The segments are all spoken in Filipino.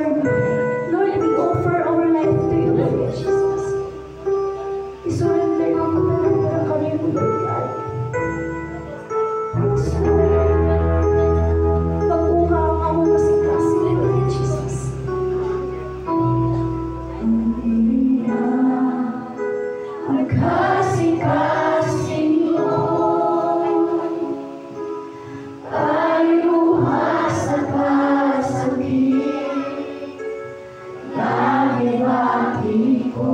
serve. Lord, we offer our life to you, Lord Jesus. I-surrender namin talaga kami mo, Lord God. So, pag-uha ang among kasing-kasing, Lord Jesus. Ang kasing-kasing mo ay luha sa kasakit. Nagibati ko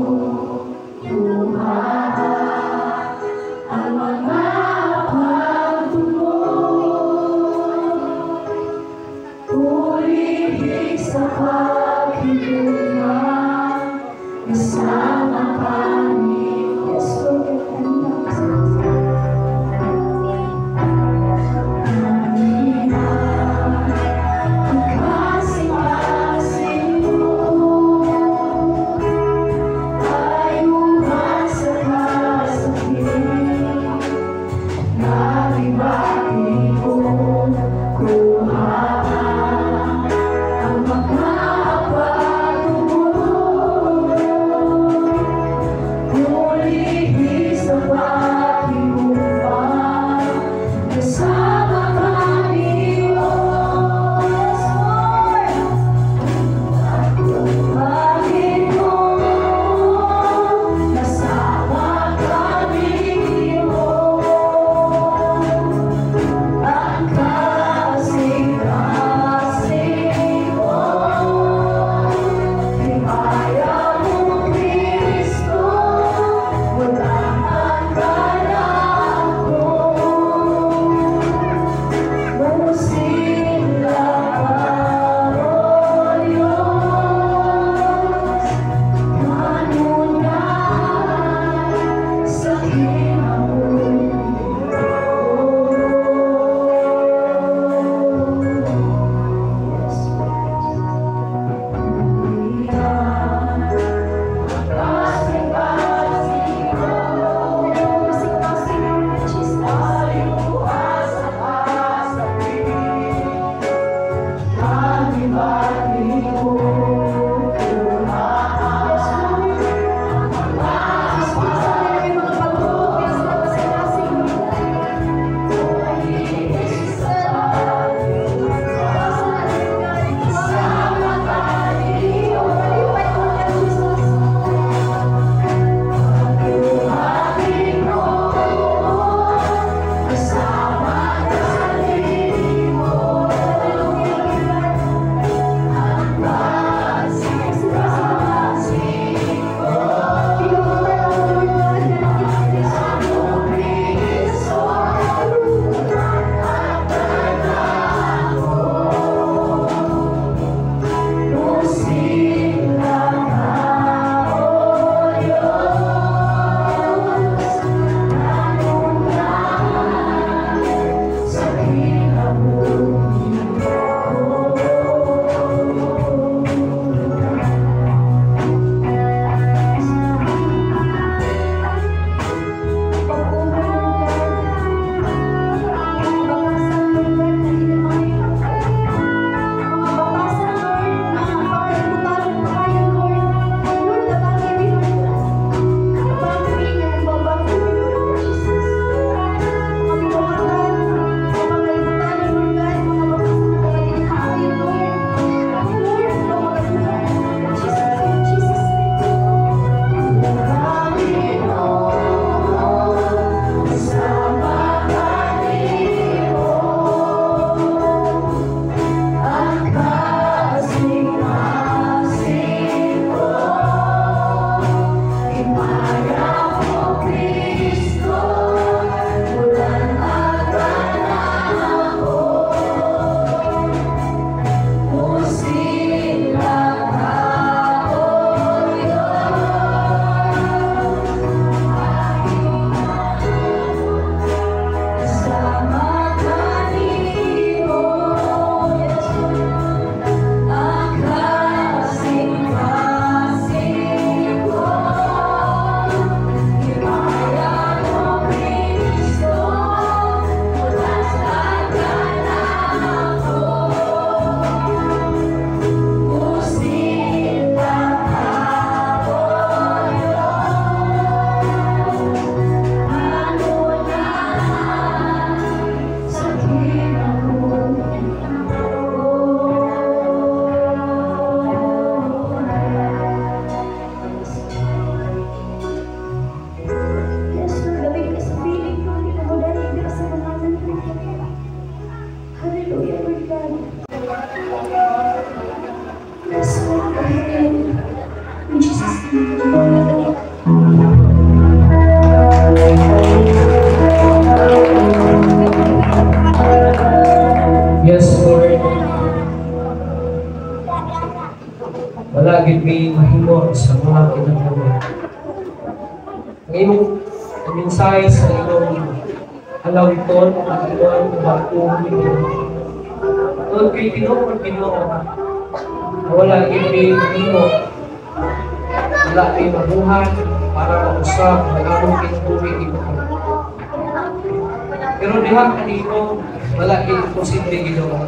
luha ang mga pagtulog. Pulihig sa pagkikuma kasama kami. Yes, Lord, ang mga wala gid may mahimo sa mga kinabuhi. Ang imong mensahe sa imong halawiton at imong bakuhon tungod kay Ginoo na wala gid may mahimo, wala may mabuhat para mausab ang among kinabuhi Ginoo. Pero diha kanino wala gid posible Ginoo.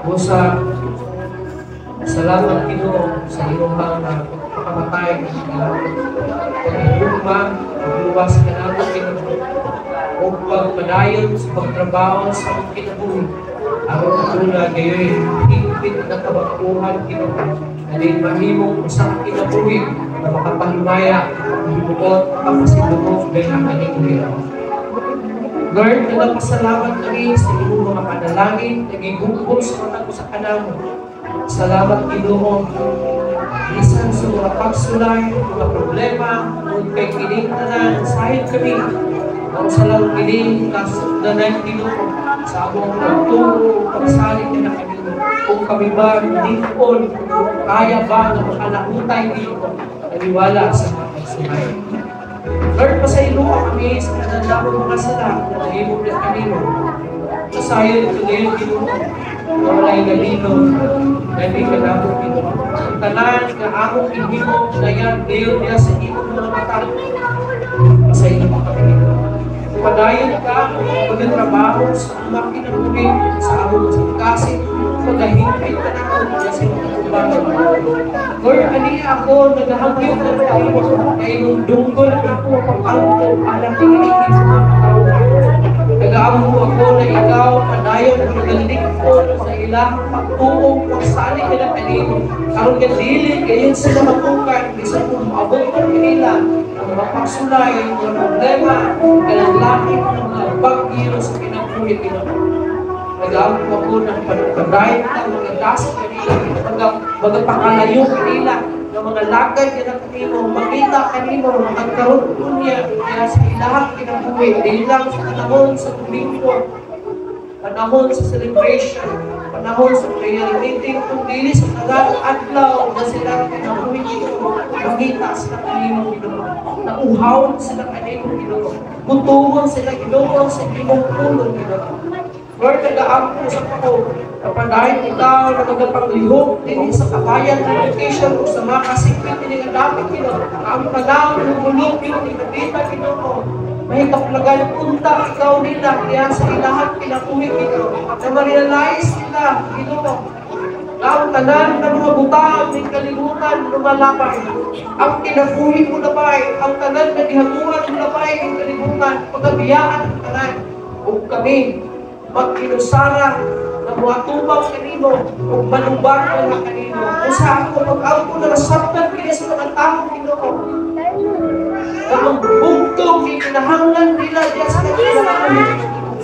Busa salamat Ginoo sa imong pagpakamatay ng pagdugma, pagluwas ka namin Ginoo, o pagpadayon sa pagtrabaho sa among kinabuhi. Aron katuna gayoy higpit na kabakuhan Ginoo, alin mahimong usang kinabuhi na makapahimaya ang hibukot kapasidugog ng kaning Ginoo. Lord, nagpasalamat kami sa inyong mga panalangin, nagigugol sa mga ko sa kanamo. Salamat Ginoo. Bisan sa mga pagsulay, mga problema, kung kay kining tanan, sahid kami. Ang salang kining kasugdanan Ginoo sa among pagturo, pagsalit na Ginoo. Kung kami ba dikon, kaya ba na makalahutay Ginoo, naniwala sa mga pagsulay. Lord, pasaylo kami sa kanandamang mga sala na nahimong na kanino. Pasayon ito ngayon Ginoo, na wala'y galino, na hindi ka namong Ginoo. Ang tanan na among inhimo na yan, ngayon niya sa imong mga mata. Pasaylo pa kami Ginoo. Padayon ka, pagkatrabaho sa amang kinabuhi, sa among kasing, pagkahimpay ka na ako niya sa mga kumbahan. Lord, kanina ako naghahanggit na tayo kaya nung dunggol ako pag-angkol alam ko iligid sa mga katawan. Nag-aampo ako na ikaw, padayon ang nagalikod sa ilang pagtuong pagsali nila kanino. Karong kadili, gayon sila matukan, isa kung maabot ko kanila, ang mga pagsulay, ang mga problema, ang laki ng mga bagyo sa pinapulit nila. Nag-aampo ako ng padayon ng mga dasal kanila, magpakalayo kanila, ng mga lagay na kanino, makita kanino, magkaroon niya, kaya sa ilahang kinabuhi, dahil lang sa panahon sa Domingo, panahon sa celebration, panahon sa prayer meeting, kung dili sa tagang adlaw na sila kinabuhi dito, makita sila kanino Ginoo, nauhaw sila kanino Ginoo, butuhon sila Ginoo sa imong pulong Ginoo. Lord, nag-aampo sa ako, kapag ikaw na magapanglihok din sa kabayan ng education o sa mga kasikpit din nga dapat Ginoo, ang panaw ng bulok yung inabita Ginoo, mahitaplagan punta ikaw nila kaya sa ilahan kinabuhi Ginoo, na ma-realize nila Ginoo, na ang tanan ng mga butang ng kalibutan lumalapay, ang kinabuhi mo na ba'y, ang tanan na dihaguran mo na ba'y ng kalibutan, pagabiyaan ng tanan, o kami, magkinusara na mga tubaw kanino o manubang na kanino. Kung sa ako, pag-out ko na nasabtan kaya sa mga tao Ginoo, na ang bugtong kinahanglan nila diya sa kanila.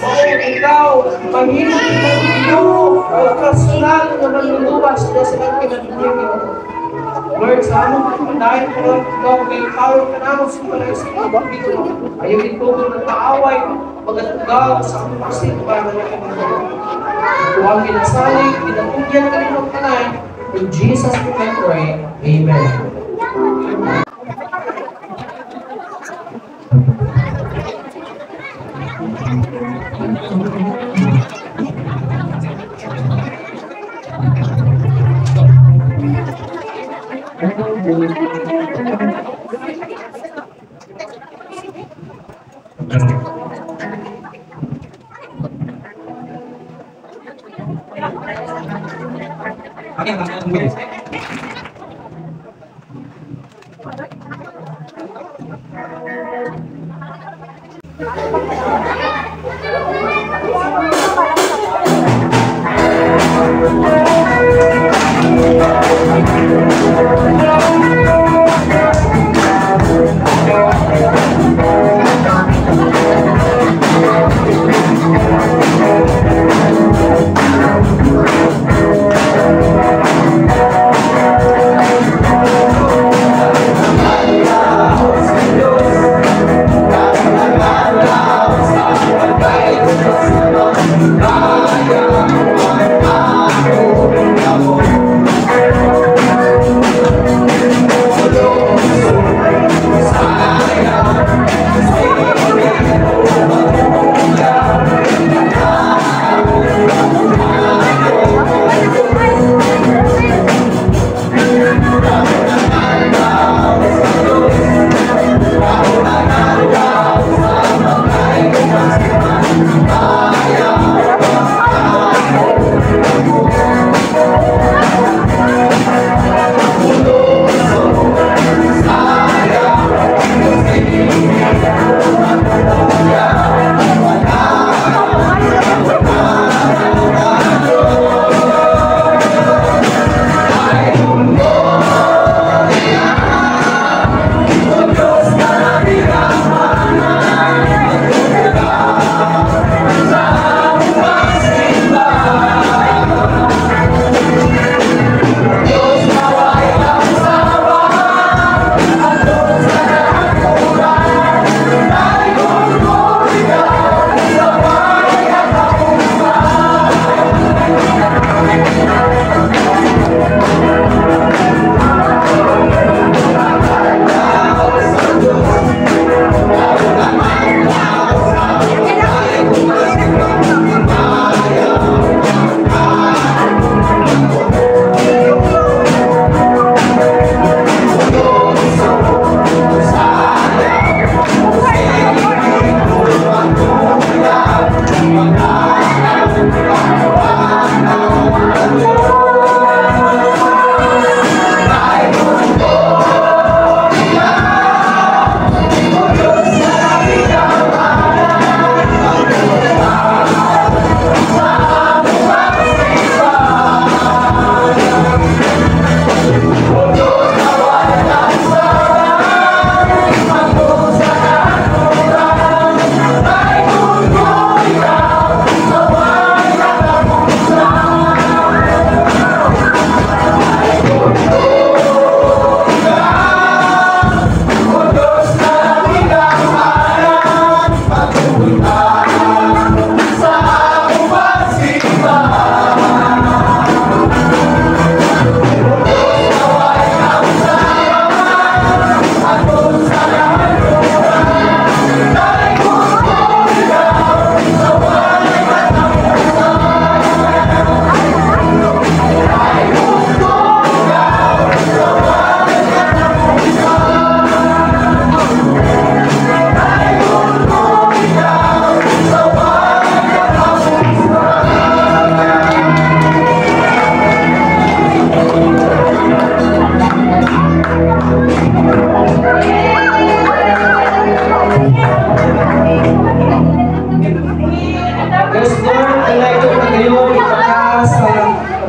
O ikaw, mahimong Ginoo, o personal na manluluwas diya sa kanila Ginoo. Lord, sa among pagpadayon ko, ikaw may power ka naman sa pala-isip Ginoo. Ayaw ito ng kaaway, pagkatugaw sa among pagsimba na Ginoo. Huwag kinasalig, kinatugyan ka rin ng tanan. In Jesus' name I pray. Amen.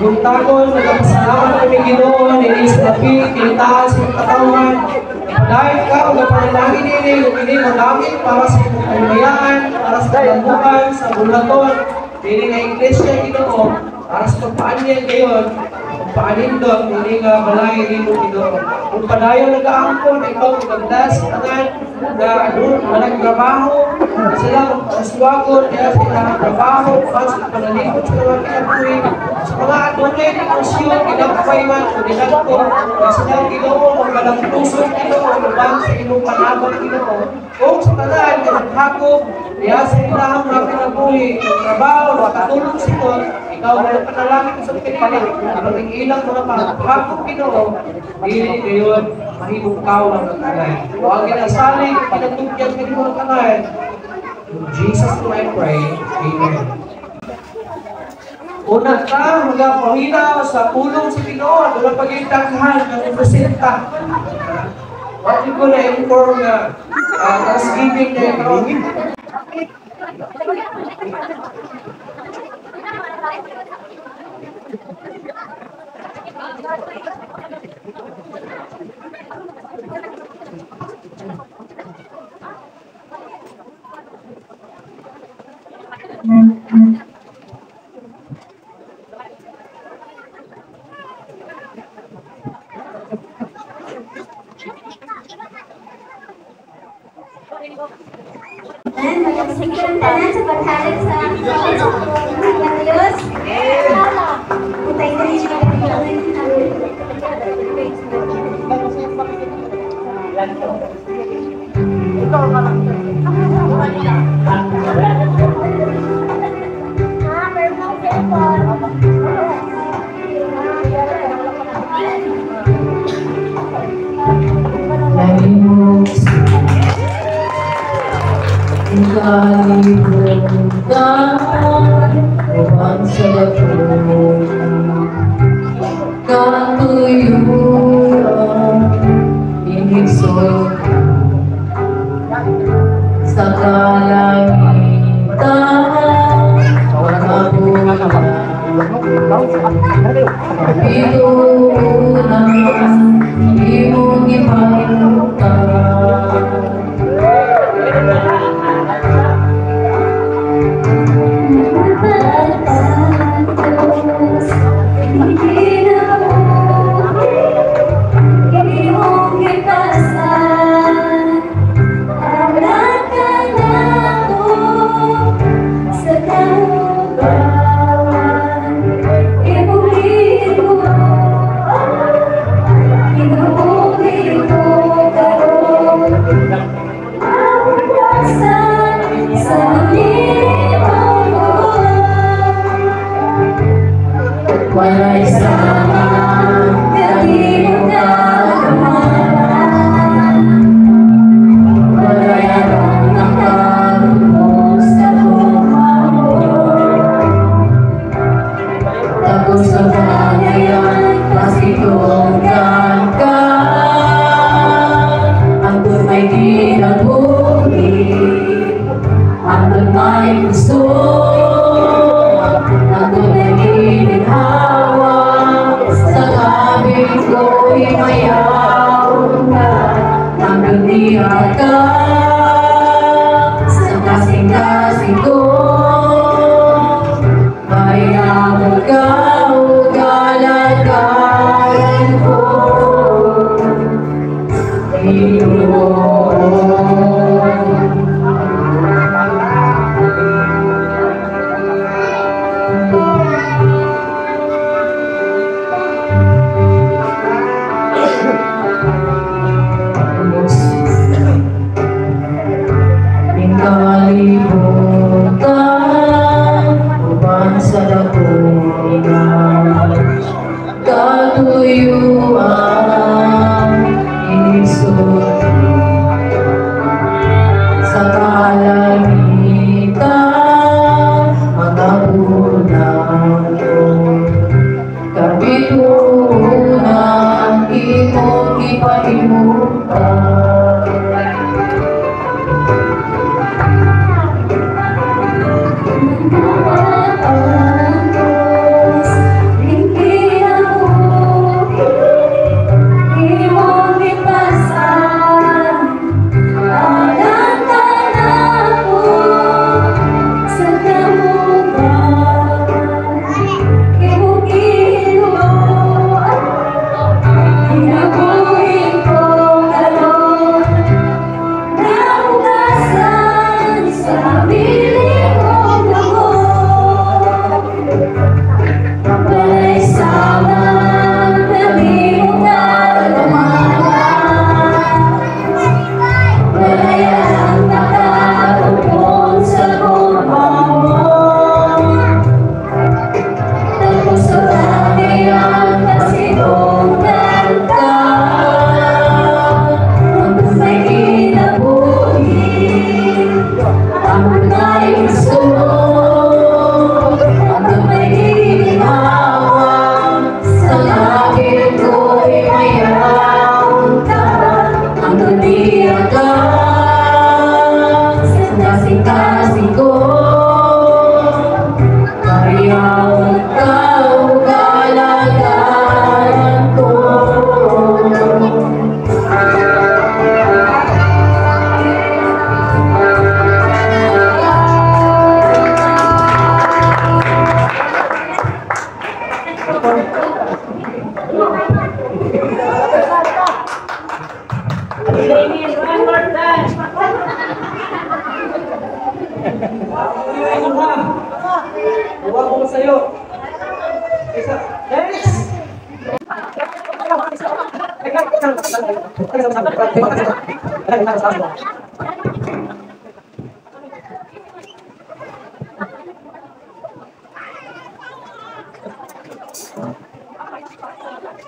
Buntagon, nagpasalamat kami Ginoo, nini sa labi, kinitaas ng katawan. Dahil ka, magpanalangin ini madami para sa iyong kalimayaan, para sa kalambukan, sa bulaton, nini nga iglesia Ginoo, para sa pagpaanyan ngayon, pagpaanindot, nini nga balay nimo Ginoo. Kung padayon nag-aangkon, ikaw magagdas, tanan, na walang trabaho, sila magpaswagon, kaya sila trabaho, para sa panalipot sa mga kinabuhi, sa mga atunay na konsyon, kinakapay man, o dinagpo, na sila Ginoo, magbalangtuson Ginoo, lubang sa inyong panabang Ginoo, kung sa tanan, kinakakop, kaya sa ilahang mga kinabuhi, ng trabaho, makatulong sila, ikaw na panalangin sa pinili, ang ilang mga panghakop Ginoo, dili ngayon, mahimong kao lang ang kanay. O ang ginasali, pinatugyan ka rin ang kanay. In Jesus' name I pray, Amen. Una ka, hanggang pahina sa pulong sa Ginoo, walang pag-itanghan ng presenta. What you ko na-inform na Thanksgiving na ito. Dan magsikiran tanan sa paghalag sa Diyos. Utay na rin siya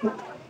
Salamat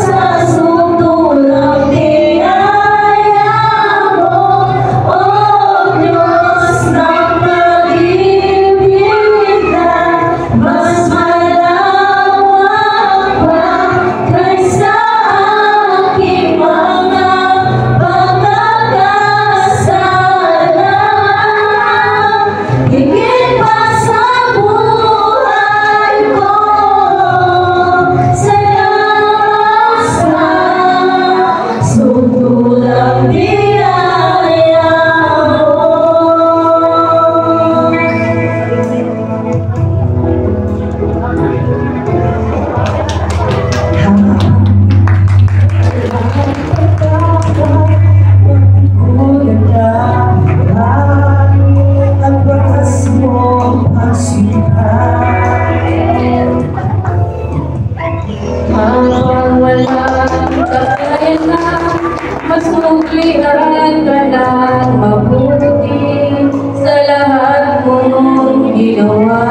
sa sutulang biyaya Suklian ka ng mabuti sa lahat mong ginawa.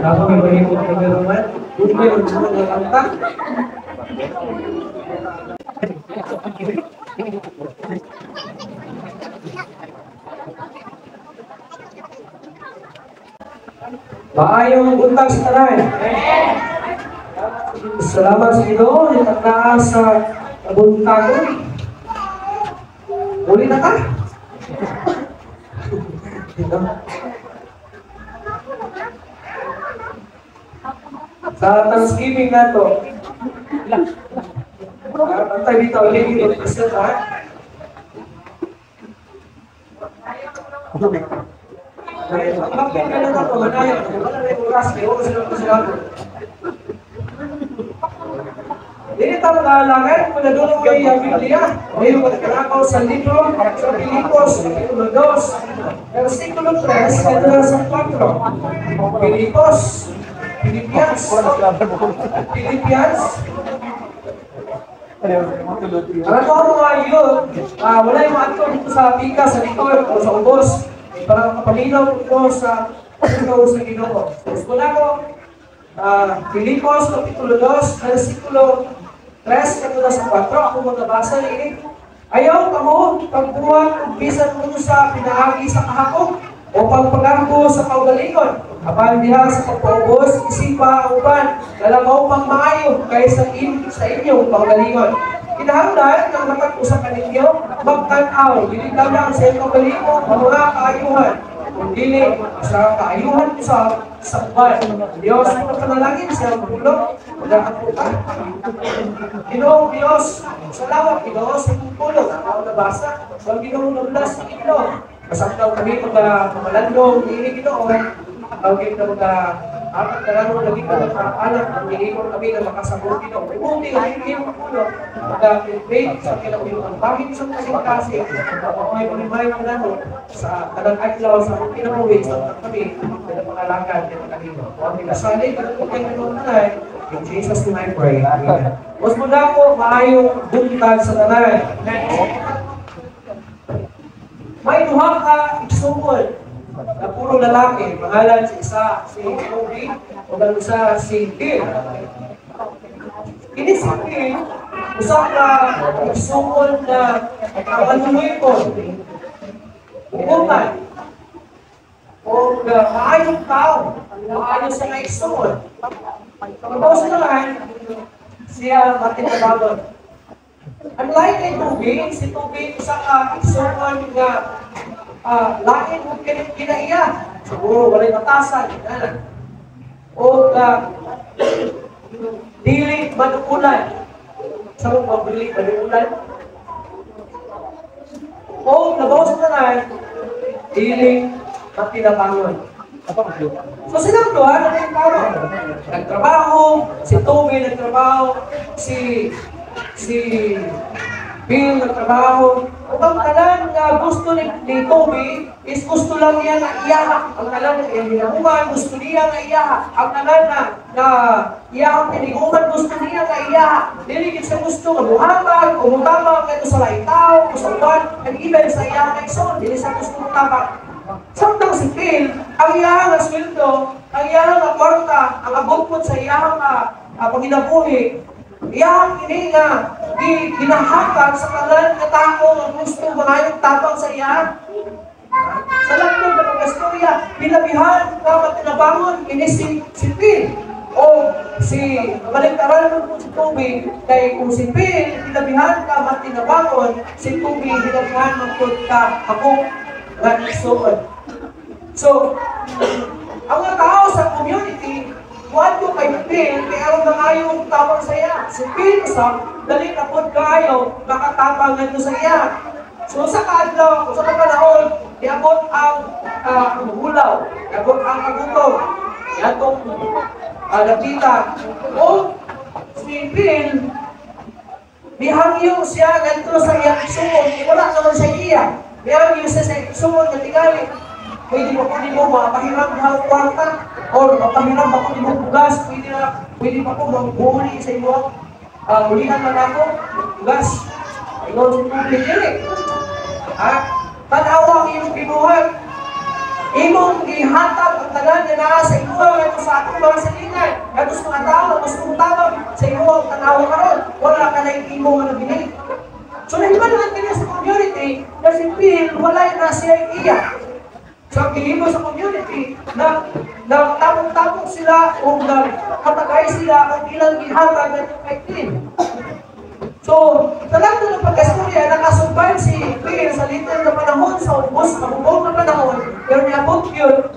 Langsung berikut ke rumah, dunia berbunuh lantak. buntag sa tanan. Salamat sa Ginoo, itataas sa buntagon. Uli na ka? Sa Thanksgiving na to, tayo dito, ulit dito, kasi ha? Bakit ka na ito, manayan, wala na yung oras, may oras na ito sila. Dili tayo naalangin, kung nadulong kayo yung Biblia, mayroon ka nakalakaw sa libro, sa Pilipos, Kapitulo 2, versikulo 3, ito na sa 4. Pilipos, Philippians, Ang ako mga yun, wala yung mga ato dito sa pika, sa likod, o sa ubos. Parang kapalinaw ko sa Ginoo. So, wala ko, Pilipos, Kapitulo 2, versikulo 3, katulad sa 4, ako magbasa ni ayaw kamo pagbuhat bisan mo sa pinaagi sa kahakot o pagpagampo sa kaugalingon. Apan diha sa pagpaubos, isipa ang uban, nalamaw pang maayo kaysa sa inyong kaugalingon. Kinahanglan ng matag-usap kaninyo, magtanaw, dili lang sa inyong kaugalingon, mga kaayuhan. Dili sa kaayuhan ko sa uban. Diyos, ang panalangin sa pulong, magkakaputan. Ginoong Diyos, salamat Ginoo sa inyong pulong. Ako nabasa, ang Ginoong nablas ng Ginoo. Masaktaw kami pagkamalandong, hindi Ginoo. Tawagin na apat na lang lagi ko ng anak, ang iniipon kami na makasabot Ginoo. May buti na hindi yung pulong. Pagka-faith sa kinauliwan. Bakit sa kasi, may palimay ng nanon sa kanang adlaw sa kinabuhi sa kami, na pangalanggan ng kanino. Kung minasali, kung kayo nanay, in Jesus' name I pray. Mas muna ko, maayong buntag sa tanan. May duha ka igsungol na puro lalaki. Pangalan si isa, si Kobe, o isa si Bill. Ini si Bill, usap ka igsungol na kawanuloy ko. Hukuman. O maayong tao, maayong sa naigsungol. Tapos na lang, siya matinabagon. Unlike kay Tubig, si Tubig sa igsungol nga lain mo kinaiya. Siguro walay batasan. O dili manukulan. Sa mga pabili manukulan. O nabawas na lang, dili matinabangon. So silang doon, ano yung tao? Nagtrabaho, si Toby nagtrabaho, si Bill nagtrabaho. Ang talan nga gusto ni Toby is gusto lang niya na iyaha. Ang talan na hinahuman, gusto niya na iyaha. Ang talan na iyaha, tiniguman, gusto niya na iyaha. Dili siya gusto nga muhabag, o mutabang, ito sa laing tao, o sa uban, and even sa iyaha na ison, dili siya gusto mutabang. Samtang si Phil, ang iyahang na sweldo, ang iyahang na kwarta, ang abot sa iyahang paginabuhi, iyahang ini nga, ginahatag sa kanan na tao ang gusto marayong tapang sa iyahang. Sa lahat ng pagkastorya, binabihan na matinabangon, ini si Phil. O si baliktaran mo si Toby, kay kung si Phil, binabihan ka matinabangon, si Toby, binabihan magpunta ako na isuod. So, ang mga tao sa community, buwan ko kay Phil, kay alam na kayong tapang sa iya. Si Phil, dali kapod kayo, makatapang nito sa iya. So, sa kaadlaw, sa panahon, iabot ang hulaw, iabot ang kagutom, iatong napita. O, si Phil, bihangyo siya ganito sa iyang sumon, wala naman sa iya. Mayroon yung sa sumon na tigali. Pwede pa po di mo mapahiram ng kwarta o mapahiram pa po di mo bugas. Pwede pa po mabuhuli sa iyo. Ulihan man ako, bugas. Ikaw sa tubig dili. Tanawa ang iyong binuhat. Imong ihatag ang tanan na naa sa iyo ito sa atong mga salingan. Ito sa mga tao, gusto mong tawag sa iyo ang tanawa karon. Wala ka na yung imong na binili. So, nahiban natin sa community na si Phil, wala na siya iya. So, ang kilimo sa community na tapong-tapong sila sila o nagkatagay sila ang ilang gihatag ng kay Cain. So, talagang ng pagkastorya, nakasurvive si Cain sa little na panahon, sa ubos, sa bubong na panahon, pero niabot yun,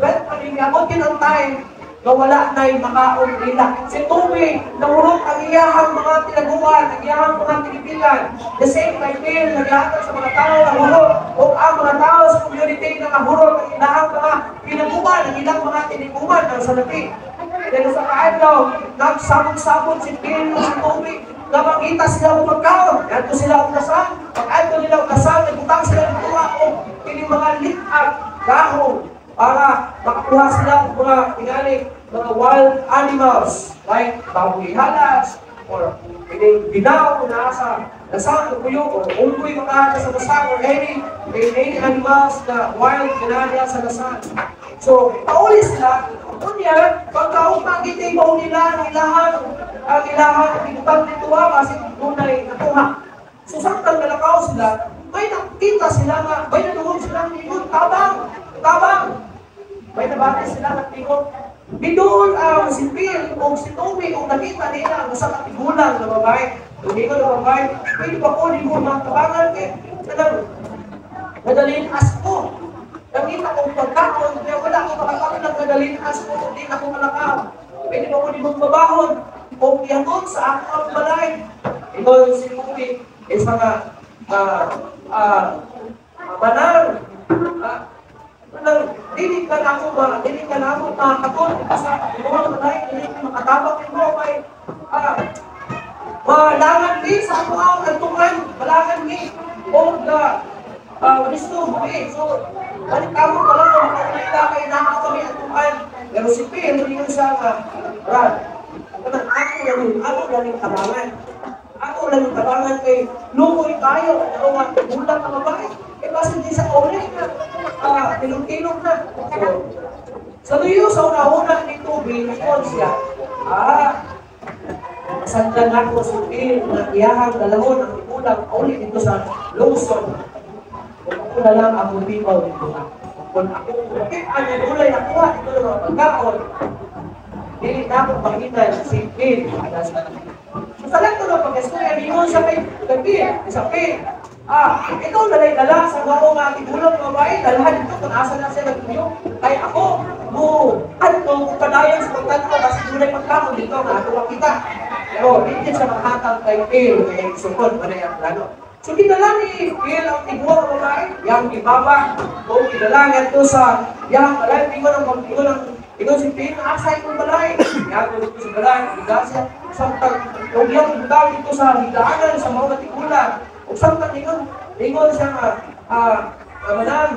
niabot yun ang time na wala na yung makaon nila. Si tubig, nahurot ang iyahang mga tinaguan, ang iyahang mga tinipilan. The same kay Cain, naglahatag sa mga tao na hurot, o ang mga tao sa community na nahurot, ang ilahang mga tinaguan, ang ilang mga tiniguan ng salapi. Dahil sa kaadlaw, nagsabog-sabog si Cain o si tubig, na makita sila ang pagkaon. Yan sila ang kasal. Pag-ato nila ang kasal, nagbutang sila ng tuwa o piling mga litag, dahong, para makakuha sila ng mga tingali, mga wild animals, like baboy halas, or binaw na sa nasang kuyo, o unggoy makahalas sa nasang, or any animals na wild ginala sa nasang. So, pauli sila, kunya, pagkaupang itibaw nila, ang ilahan, pinutang nituwa, kasi tunay natuha. So, samtang nalakaw sila, may nakita sila nga, may nanuhod silang ningon, tabang! May nabati sila ng tingon. Bidul ang si Phil o si Tommy kung nakita nila ang sa katigulang na babae. Tumingon na babae, pwede ba ko di mo matabangan eh? Madalin as ko. Nakita kong pagkakon, kaya wala akong makakakon ng madalin as ko, hindi na akong malakaw. Pwede ba ko di mong babahon? Kung iyaton sa ako ang balay. Ingon si Tommy, isa nga, banal. Dili ka na ako makakapon sa mga balay, dili ka makatabak mo may malangan din sa ako ang antungan, malangan din o gusto mo eh. So, balik ka mo pala kung makakita kayo na kami antungan. Pero si Phil, hindi ko siya Brad, ako lang tabangan. Ako lang tabangan kay lumoy tayo, ano nga, bulang ang babae. Eh, kasi di sa oras na, tilong-tilong na. So, tuyo sa una-una ni Toby, nakon siya, masandang ako si Phil, na iyahang dalawon ang ipulang, ulit dito sa Lawson. Kung ako na lang ang mubibaw dito. Kung ako, ano yung ulay nakuha, ito na mga pagkaon, hindi na ako makita si Phil. Sa lang ito na pag-estorya, hindi mo siya kay Phil, sa Phil. Ikaw nalay-dala sa mga mga tigulang babae, dalahan ito kung asa na siya nagtuyo. Kaya ako, kung padayan sa pagkano, kasi dunay pagkamo dito, nakatuwa kita. Pero hindi siya makahatang kay Phil, kaya isukod, manay ang plano. So, dinala ni Phil ang tigulang babae, yung ibaba, o dinala niya ito sa yang balay, ikaw si Phil, asay kong balay. Yan, ito sa balay, higa siya. Samtang, kung yung butang ito sa higaanan, sa mga tigulang, o samtang ingon siya madam,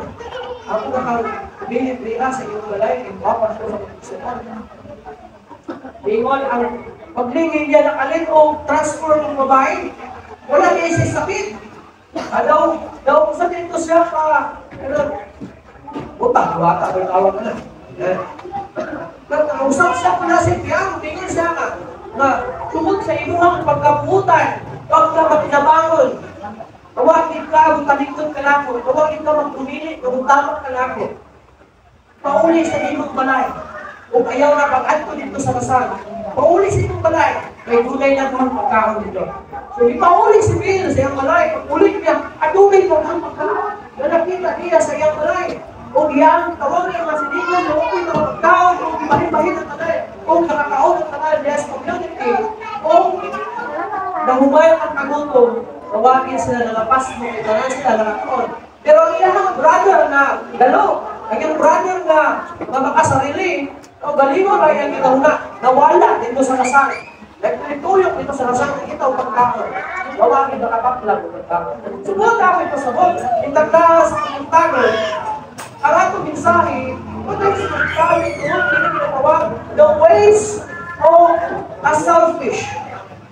ako nakabilit-lira sa iyong balay, ipapas ko sa pagkisunan. Ingon, ang paglingin niya ng alin o transfer ng babae, wala niya siya sakit. Daw sa dito siya utang, wata, tawag na. Nag-usap siya ko na si Piang, tingin siya na tungkol sa imuhang pagkabutan, pagkapatinabangon. Tawagin ka, kung talikod ka na ako. Tawagin ka magpumili, kung tamak ka na ako. Pauli sa imong balay. Kung ayaw na pag-ato dito sa kasal. Pauli sa imong balay. May gulay na naman pagkaon dito. So, di pauli si Phil sa iyang balay. Pag-ulit niya, adumay ko ang pagkaon. Nakita niya sa iyang balay. Kung iyang tawagin ang masilingan, nakukoy na pagkaon, kung ibahin-bahin ang balay. Kung nakakaon ang balay niya sa community. Kung nahumayan ang kagutom, tawagin sila nalapas mo, itanan sila nakakon. Pero ang ilang brother na dalo, ang ilang brother na makasarili, o galingon ay ang ginahuna, nawala dito sa kasal. Nagtuyok dito sa kasal, nakita ang pagkakon. Tawagin nakakaplag ang pagkakon. Subot ako ito sabot, itagla sa pagkakon. Ang atong mensahe, kung sa pagkakon ito, hindi ginatawag, the ways of a selfish.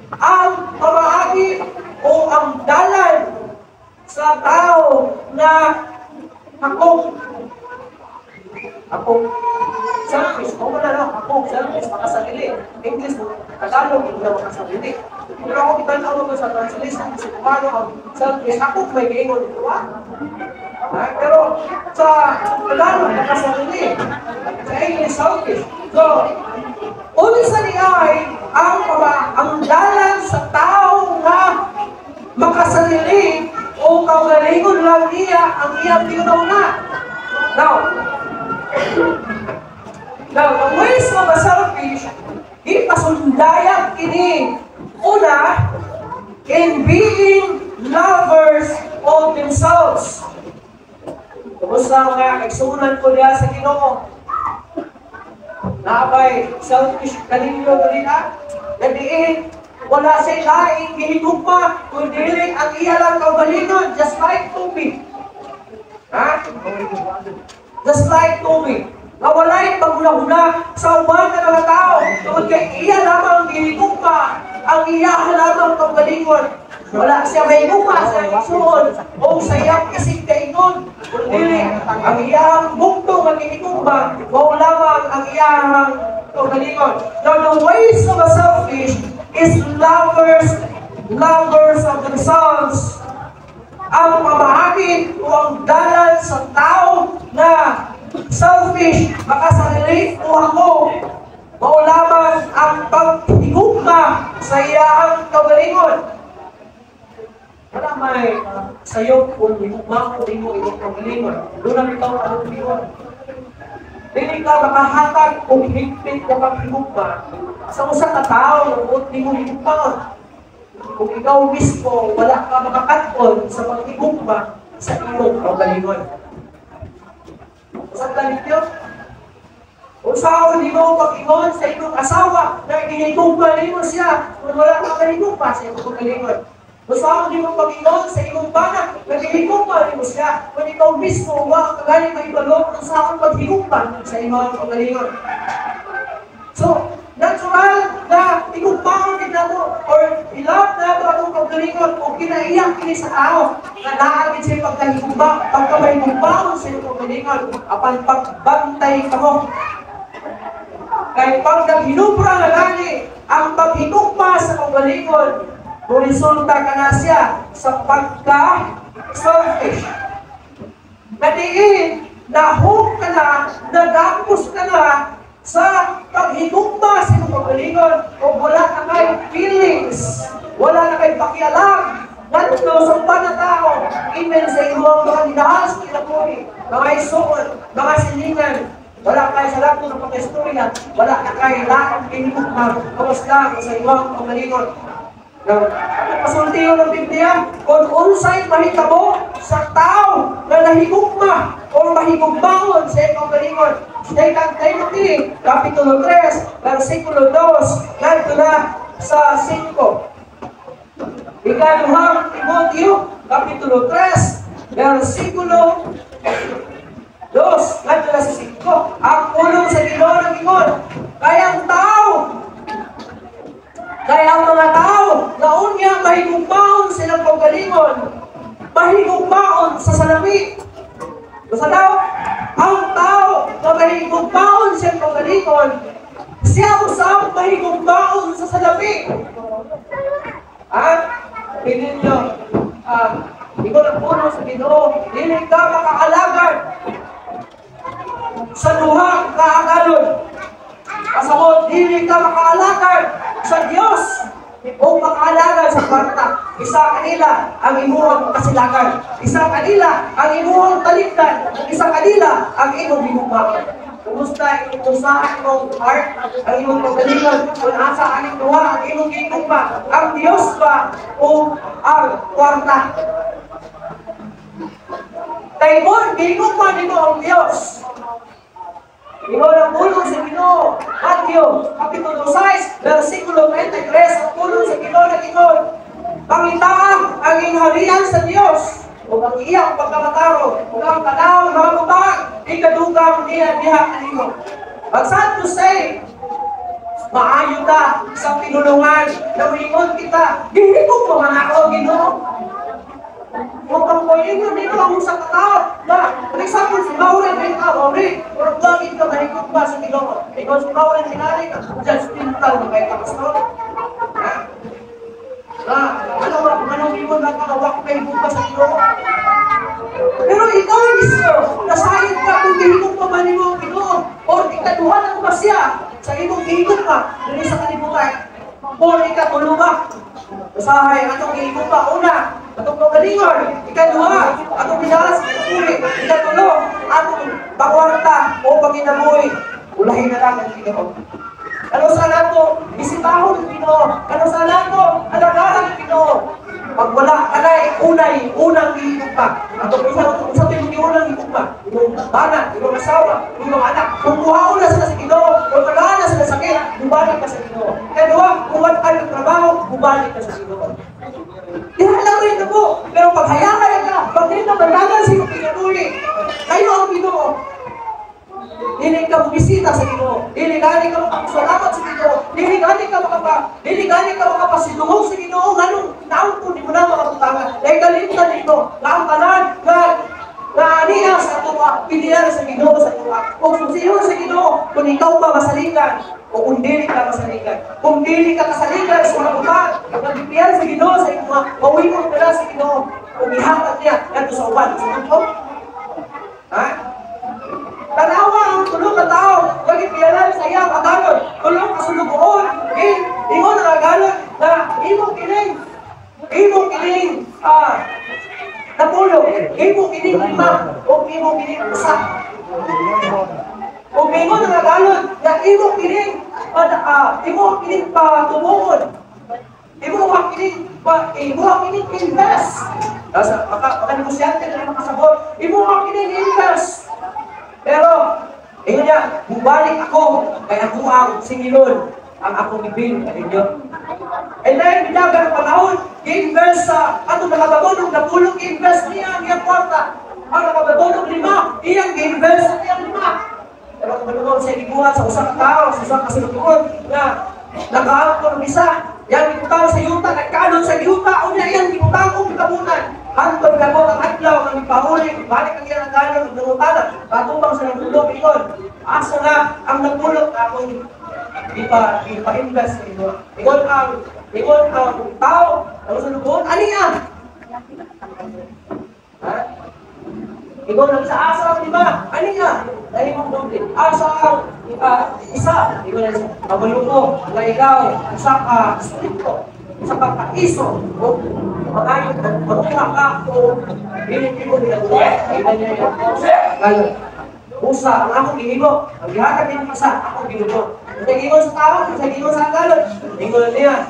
Ang pamaagi o ang dalan sa tao na selfish, o wala lang, selfish, makasarili. English, Tagalog, hindi na makasarili. Pero ako kitanaw ko sa translation, kasi kumano ang selfish, ako may gaingon ito, pero sa Tagalog, makasarili. Sa English, selfish. So, Unsa ni ay ang dalan sa tao nga makasarili o kaugalingon lang niya ang iyang tinunaw na. Now, the ways of a selfish, ipasundayag kini una in being lovers of themselves. Kumusta nga, nagsunan ko niya sa Ginoo. Nabay, selfish kaninyo nila. Nadiin, wala siya laing gihigugma, kundi ang iya lang kaugalingon, just like Toby. Ha? Just like Toby. Na wala'y paghula-hula sa uban na mga tao. Tungkol kay iya lamang gihigugma, ang iya lamang kaugalingon. Wala siya may gugma sa isuon o sa iyang isig kaingon. Kundi ang iyang bugtong ang gihigugma, o lamang ang iyang kaugalingon. Now, the ways of a selfish is lovers of themselves. Ang pamahagi o ang dalan sa tao na selfish, makasarili o ako, o lamang ang paghigugma sa iyang kaugalingon. Wala may sayo kung higugma o di mo iyong kaugalingon. Doon na ikaw ang kaugalingon. Dili ka makahatag o higpit na paghigugma sa usa ka tao o di mo higugma. Kung ikaw mismo wala ka makakaton sa paghigugma sa iyong kaugalingon. Sa talikyo, kung saan di mo pag-ingon sa iyong asawa na hinigugma mo siya kung wala ka mahigugma sa iyong kaugalingon. Kung saan di mo pag-ingon sa iyong banak na hinigugma mo siya kung ikaw mismo wala ka galing maibalo kung saan paghigugma sa iyong kaugalingon. So, natural na igugmaon din nato or ilap na ito atong kaugalingon o kinaiyak kini sa tao na naagin siya pagkahigugma, pagkamahigugmaon sa iyong kaugalingon apan pagbantay ka mo. Kaya pag naghinubra na gani ang paghigugma sa kaugalingon, resulta ka na siya sa pagka-selfish. Nadiin, nahog ka na, nadapos ka na sa paghigugma sa iyong kaugalingon o wala na kay feelings, wala na kay pakialam nandito sa uban na tao, even sa iyong mga dinahas na kinabuhi, mga isuon, mga silingan, wala kay sa lahat ng pag-istorya, wala na kay lahat ng hinigugma, kamusta sa iyong kaugalingon. Pasulti yun ng Biblia, kung unsay mahitabo sa tao na nahigugma o mahigugmaon sa iyong kaugalingon. Second Timothy, Kapitulo 3, versikulo 2, ganito na sa 5. Ikaduhang Timoteo, Kapitulo 3, versikulo 2, ganito na sa 5. Ang pulong sa Ginoo ng ingon, kaya ang mga tao na unya mahigugmaon silang kaugalingon, mahigugmaon sa salami. Basta daw, ang tao na mahigugmaon silang kaugalingon, siya usap mahigugmaon sa salami. At, pinin nyo, ikaw na puno sa Ginoo, dili ka makaalagad sa duha kaagalon. Kasabot, dili ka makaalagad sa Diyos o makaalagad sa kwarta. Isa kanila ang imuhang kasilagan. Isa kanila ang imuhang talikdan. Isa kanila ang imong higugma. Kumusta inuusahan mong heart, ang imong kaugalingon, kung asa aning duha ang imong higugma, ang Diyos ba o ang kwarta? Taimon, higugma nito ang Diyos. Ikaw ang pulong sa Ginoo. Matthew, Kapitulo 6, versikulo 23, ang pulong sa Ginoo na ingon, pangitaang ang ingharian sa Diyos, o ang iyang pagkamataro, o ang kanawang mga butang, ikadugang niya kanimo. Ang sad to say, maayo ta sa pinulungan na uingon kita, gihigog mo man ako, Ginoo. Kung pangkulingon nito ang sa katao na, for example, si Maureen may tao, pero bagay ka mahigog ba sa Ginoo? Ikaw si Maureen sinari ka, just pintal na kayo kapastor. Anong ibon na kakawak kayo buka sa Ginoo? Pero ikaw mismo, nasayad ka kung gihigog pa man mo ang Ginoo, o ikaduhan ang masya sa imong gihigog ka, dili sa kalibutan. Kung ikatuluba, usahay, atong giikupa, una, atong pagalingon, ikaduha, atong binalas, ikatuli, ikatulo, atong pagwarta o paginabuhi, ulahin na lang ang Ginoo. Ano sa nato, bisitahon ng Ginoo, ano sa nato, alagaran ng Ginoo. Pag wala ka na, unang giikupa. Atong isa tayong unang giikupa, yung bana, yung asawa, yung anak, kung buhaw na sila sa Ginoo, kung tagaan na sila sakit, bubalik ka sa Ginoo. Ikaduha, kung wala ka ng trabaho, bubalik ka sa Ginoo. Ihala rin na po, pero pag hayakan ka, pag dito bandagan sa iyong pinatuli, kayo ang Ginoo. Dili ka bumisita sa Ginoo, dili gani ka makapasalamat sa Ginoo, dili gani ka makapasidungog sa Ginoo, nganong naon po di mo na makabutangan. Dahil kalimutan nito, na ang tanan, na aniya sa tuwa, pilihan sa Ginoo sa tuwa. Kung susiyon sa Ginoo, kung ikaw pa masaligan, o kung dili ka masaligan. Kung dili ka kasaligan sa mga butan, nagpipihan sa Ginoo sa iyong mga mawimong nila sa Ginoo, kung ihatat niya, yan sa uban, sa Ginoo. Ha? Tanawa ang tulong na tao, lagi piyalan sa iyang agalon, tulong kasulubuon, ingon ang agalon na imong kining, natulog, imong kining lima, o imong kining usa. O ingon ang agalon na imong kining patubungon, imong kining invest. Nasa makanegosyante na makasabot, imong kining invest. Pero, ingon niya, bubalik ako, kaya ako ang singilon, ang akong ibig sa inyo. And then, binaga ng panahon, i-invest sa, atong nakabagulong, napulong i-invest niya ang iyang kwarta. Ang nakabagulong lima, iyang i-invest sa iyang lima. Pero kung manunod sa iguhan sa usang tao, sa usang kasunod na nakaangkor ng isa, yang ibutang sa yuta, nagkanon sa yuta, o niya iyang ibutang kong ikabunan. Hantod ka mo ang adlaw, ang ipahuli, balik ang iyang nagkanon, ang nangutana, patubang sa nagulog, ingon. Asa nga, ang nagulog, akong ipa-invest sa inyo. Ingon ang tao, ang sunod, ano yan? Ha? Ingon ang sa asa, di ba? Ano yan? Dahil mong doble. Asa ang isa. Ingon ang isa. Mabalungo, na ikaw, isa ka stricto, isa ka kaiso, o magayon, magtunga ka, o pinipino nila doon. Ilan niya yun. Gano'n. Usa, ang akong gihimo, ang gihatag din isa, akong ginuto. Kung nag-ingon sa tao, kung nag-ingon sa agalon, ingon niya,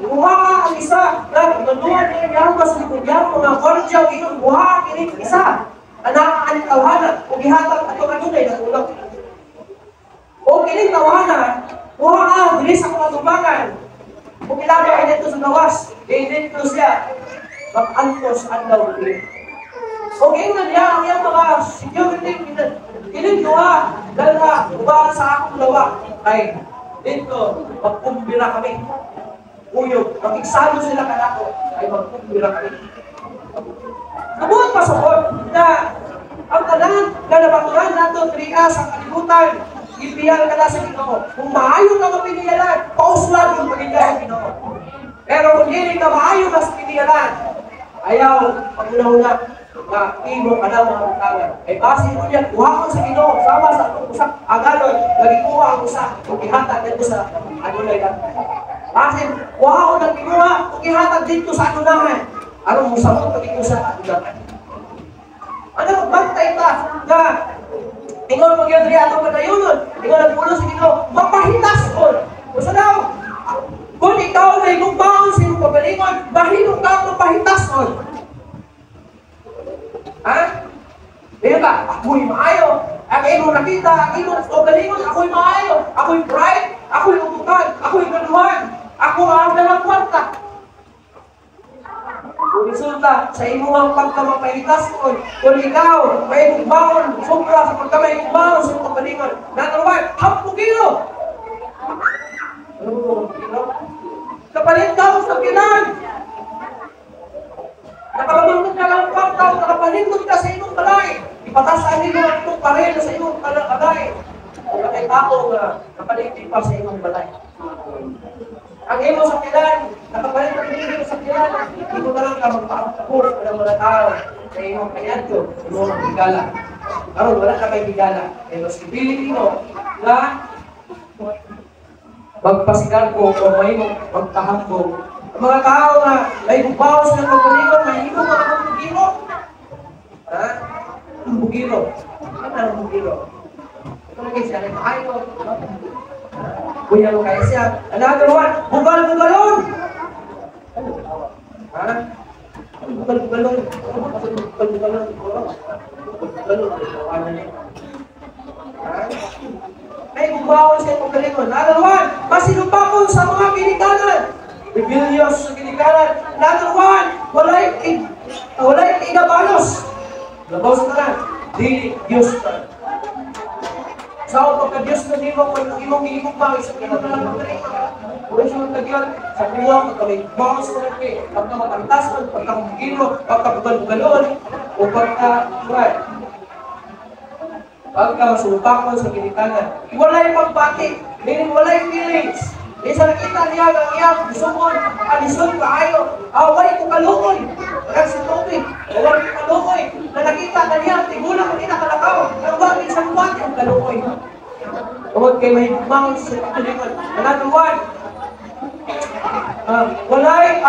buha ka ang isa, nagduduan niya yung mas likudyan, mga kordyaw, ingon, buha ka ang isa. Anak ang tawanan, kung gihatag at yung adunay na tulog. Kung kining tawanan, buha ka, bilis ako matubangan. Kung ilagay ka dito sa gawas, dito siya, mag-antos ang lawin. Kung ingon niya, ang iyang mga security, kininduha, dala, ubahan sa akong lawa, ay, dito, magpumbira kami. Uyog, mag-iksalo sila kanako, ay magpumbira kami. Nabuhat pasukot na ang tanan, galabaturan nato, trias, ang kalibutan, ipiyal ka na sa Ginoo. Kung maayo ka mapiniyalan, pauslan yung pagigay sa Ginoo. Pero kung hindi ka maayo ka sa piniyalan, ayaw, pag-una na imo ka na mga utangan. Ay base mo niya, kuha ko sa Ginoo, sama sa usap agalon, nagikuha ang usap, kung ihatag dito sa adunay lang. Base, kuha ko ng Ginoo, kung ihatag dito sa adunahan. Anong musapot pagiging sa adunahan? Ano, bantay ta na ingon mo yun rin atong padayonon, ingon ang pulo sa Ginoo, mapahitas ko. Basta daw, kung ikaw na igumbaon sa iyong pagalingon, bahilong ka mapahitas ko. Ha? Dito ka, ako'y maayo. Ang iyong nakita, ang iyong pagalingon, ako'y maayo. Ako'y bright, ako'y utukan, ako'y galuhan, ako ang dalang kwarta. Kung resulta sa imong pagkamapahitas ko, kung ikaw may igumbaon, sobra sa pagkamaigumbaon sa iyong pagalingon, natawag, hampugilo! Kapalit ka sa kinan! Nakapagulog ka lang pagtaw, nakapalindot ka sa imong balay. Ipatasan nilo ang itong parelo sa imong balay. Kung nakay tao na napalindot pa sa imong balay. Ang imo sa kilan, nakapalindot nilo sa kilan, ito na lang ka magpapapur ng mga tao sa imong kanyadyo, imong bigala. Karon wala ka may bigala. Pero si Billy mo na magpasigarbo o mahimong magpahambog. Ang mga tao na may gubaw sa kagalingon, mahimong mga bugiro. Ha? Ang bugiro. Ano ang bugiro? Ito lagi siya, ay maayo. Kuya mo kaya siya. Another one, bugal-bugalon. Ha? Bugal-bugalon. Bugal-bugalon. Bugal-bugalon. Ha? May gubaw siya kung galingon. Another one, masinupakon sa mga kinikanan. Rebellious sa kinikanan. Another one, walay igabalos. Labaw sa tanan. Dili Diyos ka. Sa pagka-Diyos na di mo, kung imong iibang sa kinakanan ng galingon. Kung siya magkagyan, sa kuwa, magkamay bangs mo na kayo. Pagka matangtasan, pagka magkilo, pagka bugal-bugalon, o pagka masupakon sa kinikanan. Walay pagbati, meaning walay feelings. Isa nakita niya ang iyang sumon, alisod kaayo, away ko kalungoy. Kaya si Toby, away ko kalungoy. Na nakita na niya, tigulang ko kalakaw. Ang bagay sa buwati ang kalungoy. Huwag kayo may bumang sa katulingon. Another one, walay,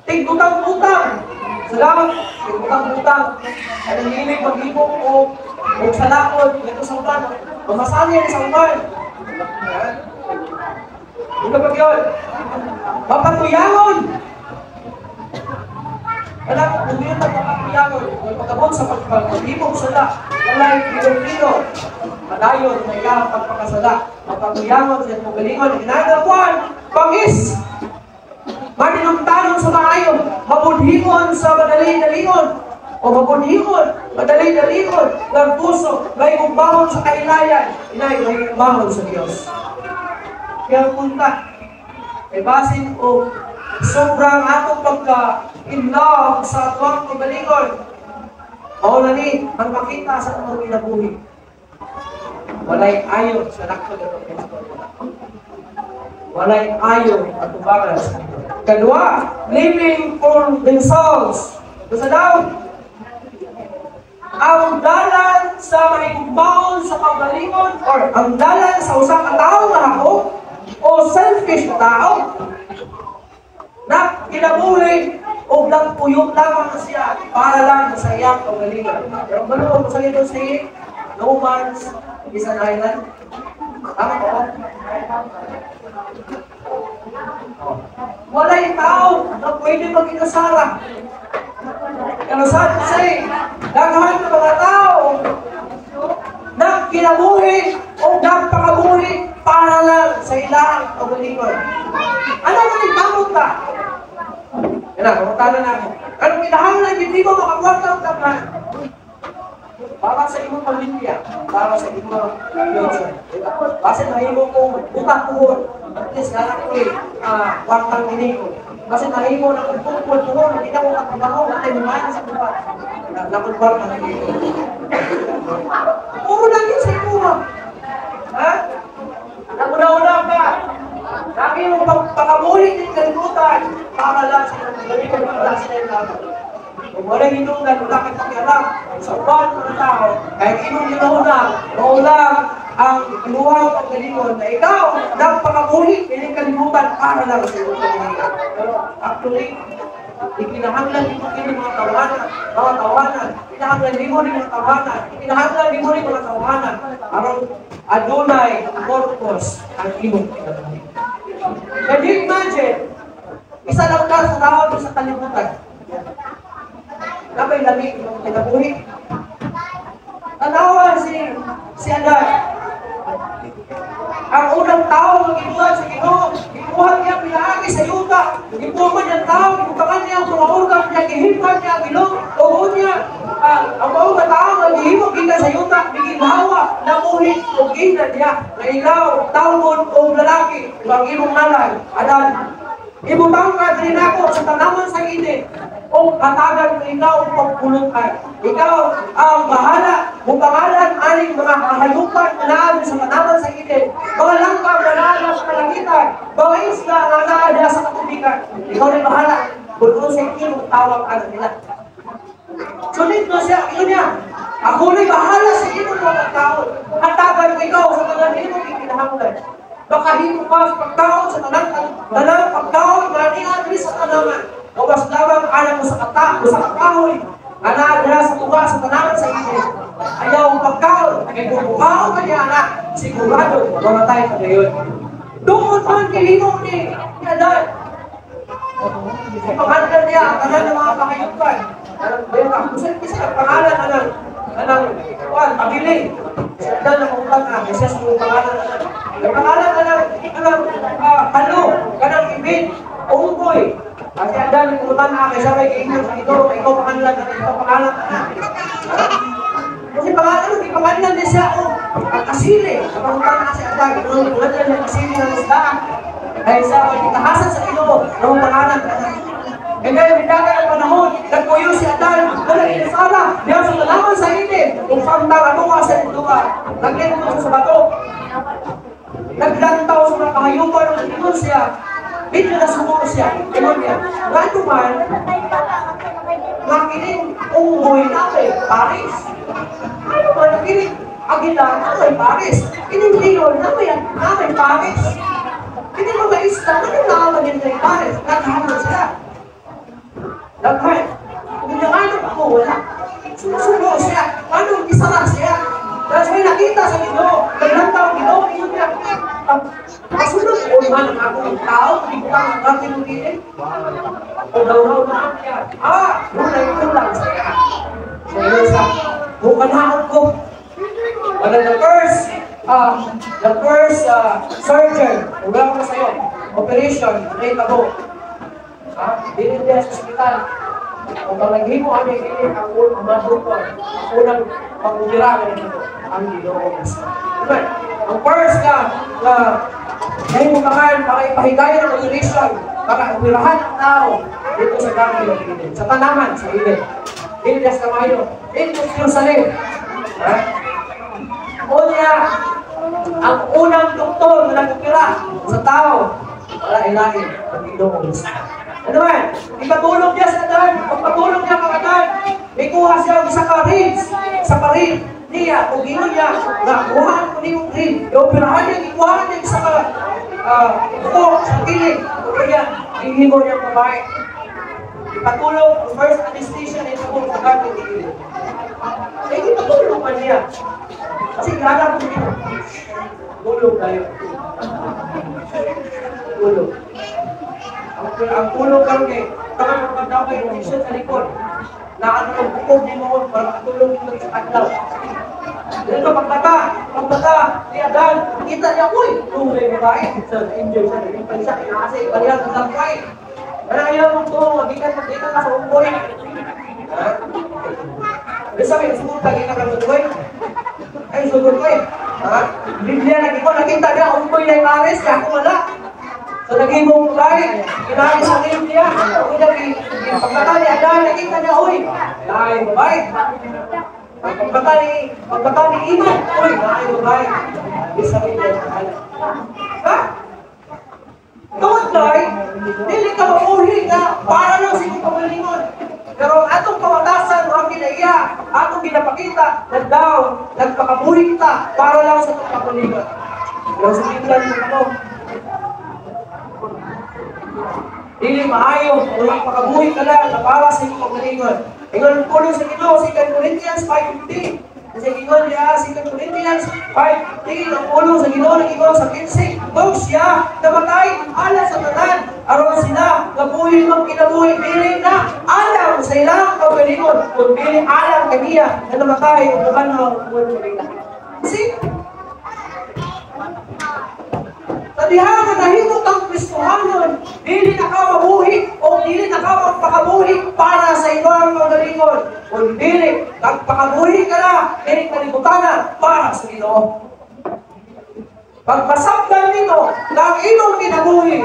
tigutang-utang. Salamat, tigutang-utang. At ang hilig mag-ibog o salakot, ito sa uban. Mamasali yan sa uban. Ano ba yun? Mapatuyangon! Alam ko, kung yun ang mapatuyangon, pagkabot sa pag-ibog sala, walay kilo-kilo, madayon, may kahang pagpakasala, mapatuyangon sa itong galingon. Another one, pangis! Maninumtanong sa maayon, mabudhingon sa madali-dalingon, o mabudhingon, madali-dalingon, ng puso, may umbahon sa kailayan, inay, may umbahon sa Diyos. Kaya punta, ay basin o sobrang atong pagka-in-love sa atong kagalingon. O nani, ang makita sa atong kinabuhi. Walay ayon sa nakto na itong walay ayon at tubangan sa ito. Kadua, living for themselves. Basta daw, ang dalan sa mahigbaon sa kagalingon or ang dalan sa usang katao na ako o selfish na tao na kinabuhi o nagpuyot lamang na siya para lang sa iyang kagalingon. Pero ano ko sa ito si no man's is an island? Tama ko? Wala yung tao na pwede mag-inasara. Kaya sabi sa'yo, dagahan ng mga tao na kinabuhi o nagpakabuhi para lang sa ilang kagalingon. Ano na itamot ka? Yan na, kamutanan na ako. Anong ilahang na hindi mo makakwanta ang taban? Para sa imong pamilya, para sa imong Diyosa. Kasi nahimo kong utak ko, at least nalaki wartang ini ko. Kasi nahimo na kung pupul-pul, hindi na ko nakabaho, at ay lumayan sa buwan. Nakulbar na ini ko. Puro lang yun sa ikuha. Ha? Nakuna-una ka. Lagi mo pagpakabuhin din kalimutan para lang sa kalimutan para sa kalimutan. Kung wala hinungan, wala kang pakialam sa uban ng tao, kahit inong hinungan, maulang ang luhaw at kalingon na ikaw, nagpakabuhi, hindi kalimutan para lang sa iyong kalimutan. Pero actually, ikinahanglan mo kini mga tawanan, ikinahanglan mo rin mga tawanan, ikinahanglan mo rin mga tawanan, aron adunay, purpose, ang imong kinabuhi. Can you imagine, isa lang ka sa tao sa kalimutan, napay lamig ng kinabuhi. Tanawa si Adan. Ang unang tao mag-ibuhat sa Ginoo, ibuhat niya pinaagi sa yuta, ibuhat niya ang tao, ibukan niya ang mga organ niya, ihimpan niya ang ilong, tuon niya. Ang mga tao mag-ihimog kita sa yuta, biginawa, namuhin, o gina niya, na ikaw, taon o lalaki, mag-imong nalang, Adan. Ibutang ka din ako sa tanaman sa init, o katagan ko ikaw ang pagpulutan. Ikaw ang bahala, mupangalan aning mga kahayupan na sa tanaman sa init, mga langkang na naala sa kalangitan, mga isla na naala sa katubigan. Ikaw rin bahala, kung sa ikimong tawag ka nila. Sunod mo siya, yun niya, ako rin bahala sa imong mga tao, katagan ko ikaw sa mga imong ikinahanglan. makahimo ka sa pagkaon sa tanang pagkaon nga niadri sa tanaman. Kawas lamang alam mo sa kakahoy, anadra sa tuga sa tanaman sa inyo. Ayaw ang pagkaon, kay kung bukaon ka niya na, sigurado, mamatay ka ngayon. Doon man kilino ni Adan. Ipaganda niya ang tanan ng mga pakayupan. Kung sa pangalan anang pabiling. Si Adan na kung na, kasi sa pangalan ang pangalan ano, kanang ibig, unggoy. Kasi Adan, kumutan na, kasi may kainyo sa ito, ikaw pangalan na. Kasi pangalan din siya, kasili. Kapangutan na si Adan, kumutan niya kasili ng isdaan. Dahil sa pagkitahasan sa ilo, ng pangalan na. And then, bidaka ng panahon, nagpuyo si Adan, wala inisara, diyan sa talaman sa itin, kung samtang ano nga sa lugar, naglinto sa bato. Naglantaw sa mga pangayupan ng ingon siya, bigla na sumuro siya, ingon niya, gano man, nakiling unggoy natin, Paris. Ano man, nakiling agila natin, Paris. Inindiyon natin, Paris. Hindi mga isla, ano naman yun kay Paris? Naghahanan sila. Naghahan. Kung nanganong ako, wala. Sumusubo siya. Anong isara siya? Dahil may nakita sa Ginoo, naglantaw Ginoo, yun niya. Kasunod ko naman ang akong tao, hindi ko lang ang tinutinin. O daw na siya. Muna ito lang siya. So yun siya, bukanahon ko. Wala the first surgeon, wala ko sa'yo, operation, natabo. Dito sa hospital. Kung palaghin mo kami, ang unang pag-umira ang Ginoo. Ang first may mumangan para ipahigayan ng operation, para umirahan ang tao dito sa dami ng Eden, sa tanaman, sa Eden. Dito sa Mayo, dito sa Jerusalem. Unya, ang unang doktor na nagkira sa tao, wala ilahin, ang Ginoo. Ano man, ipatulog niya sa Adan, pagpatulog niya kang Adan, may kuha siya sa parin niya, kung ino niya, nakuhaan ko niya yung rin, ioperahan niya, ikuhaan niya sa kilig, kaya, hihimo niya babae. Ipatulog, first anesthesia, ipatulog sa kanya ng kilig. Eh, ipatulog pa niya. Kasi gana ko niya. Tulog tayo. Tulog. Ang tulog kang tangan ng pagdaway ng isyo sa likod. Na ang bukog ni mo para matulog ito sa kadlaw. Dito pagkata, ni Adan, kita niya, uy, may babae. Sa inyo siya, naging pansa, kasi ibariyal ng langkay. Kaya ayaw mong ito, magikan ka sa unggoy. Sabi, sumunod lagi ka ng unggoy. Ay, sumunod ko eh. Biblia, nakita niya, unggoy na yung Paris, kaya ako wala. So, naging mong babae, kinahin sa Biblia. Pagkata ni Adan, nakita niya, uy, kinahin babae. Pagkata ni Iman, uy, kinahin babae. Isa Biblia, ha? Tungod kay, dili ka mamuhi ka para lang sa iyong pagalingon. Pero atong kawatasan, mga kinaiya, atong pinapakita, nagpakabuhi kita para lang sa iyong pagalingon. Pero sa Biblia nito ako, dili maayo, kung magpakabuhi ka lang na para sa iyong pagalingon. Ingon po sa Ginoo sa 2 Corinthians 5:15. Kasi ingon niya sa 2 Corinthians 5:15, ang ulo sa Ginoo ng Ginoo sa 15. Kung siya namatay, alam sa tanan, aron sila, nabuhi mong kinabuhi, pili na alam sa ilang pagalingon. Kung pili alam kaniya na namatay, bukan na see? Tadihan na nahimot ang Kristohanon, dili na ka mabuhi o dili na ka magpakabuhi para sa ibang magalingon. Kung dili, nagpakabuhi ka na, dili kalibutan na para sa Ginoo. Pagpasabdan nito, na ang imong kinabuhi,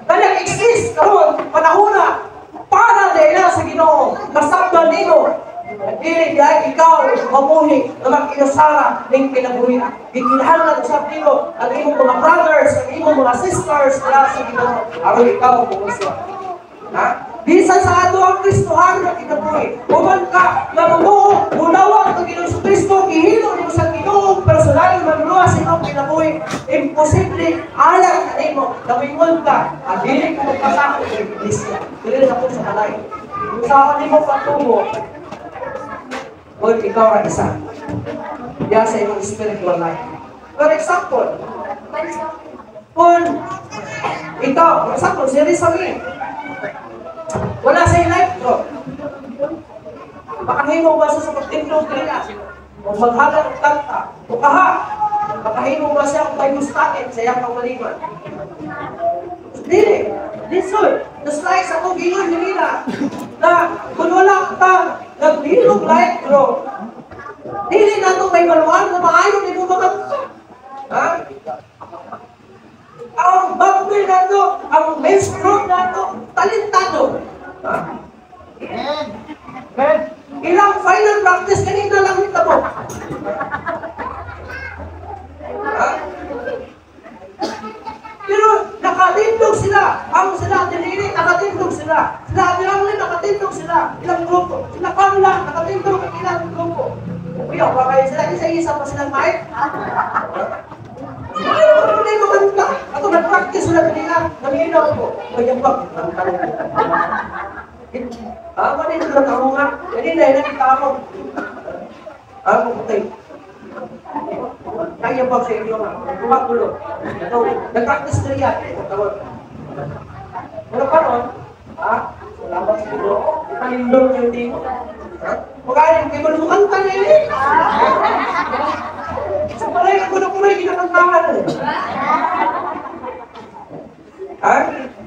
na nag-exist karon panahona para dahil sa Ginoo, masabdan nito. Dili dahil ikaw mabuhi na mag-inasara ng kinabuhi. Ikinahanglan sa Ginoo ang imong mga brothers, ang imong mga sisters na sa Ginoo. Aron ikaw pumuswa. Bisan sa ato ang Kristohan na kinabuhi. Uban ka na mabuo, munawag ng Ginoo sa Kristo, ihilo mo sa Ginoo, personal, manluwa sa iyong kinabuhi. Imposible, namingon ka, dili ko magpasako sa iglesia. Dili na po sa balay. Kung saan mo patungo, o ikaw ang isa. Diyan sa iyong spiritual life. For example, kung ikaw, for example, si Rizalin, wala sa iyong life group. Makahimo ba sa pagtindog kaya? O maghalang kanta? O kaha? Makahimo ba siya kung may gustakin sa iyang pangmaliman? Dili. Listen, just like sa kong gingon nila na kung wala ka naglilog life group, dili na ito may maluan na maayon ni mo magkaksa. Ha? Ang bagoy na ito, ang men's group na ito, talentado. Ha? Amen. Ilang final practice kanina lang nito mo. Ha? Pero nakatindog sila. Ang sila dinili, nakatindog sila. Sila Adirangli, nakatindog sila. Ilang grupo. Sila Kamla, nakatindog ang ilang grupo. Uy, ba kayo sila? Isa-isa pa silang mic? Ano ba rin mamanta? Ako nag-practice sila kanina. Nalinaw ko. Mayabak. Ako din nalang ako nga. Ganun na, nakita ako. Ako putay. Kaya ba sa inyo nga? Kumakulo. Nag-practice na yan. Ano pa ron? Ha? Salamat sa Pino. Ipanindong yung tingo. Pagkain, kayo mo kanta na yun. Sa palay, ako na kulay, kinakantahan.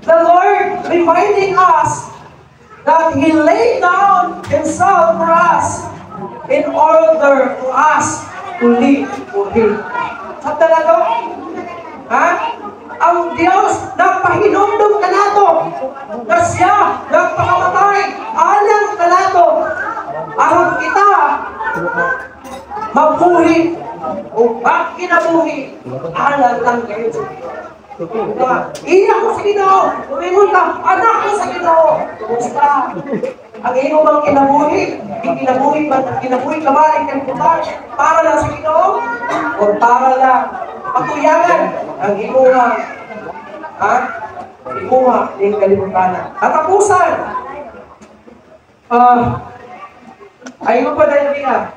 The Lord reminding us that He laid down Himself for us in order for us to live for Him. Sa talaga, ha? Ang Diyos nagpahinumdum ka nato na siya nagpakamatay alang ka nato aron kita mabuhi o kinabuhi alang lang kayo. Iyak ko sa Ginoo, tumingon ka, anak ko sa Ginoo. Kumusta? Ang iyong bang kinabuhi, kinabuhi ka ba ay kanputan para lang sa Ginoo o para lang patuyangan ang imuha, imuha ng kalimutan. Katapusan, ay mo pa dahil niya,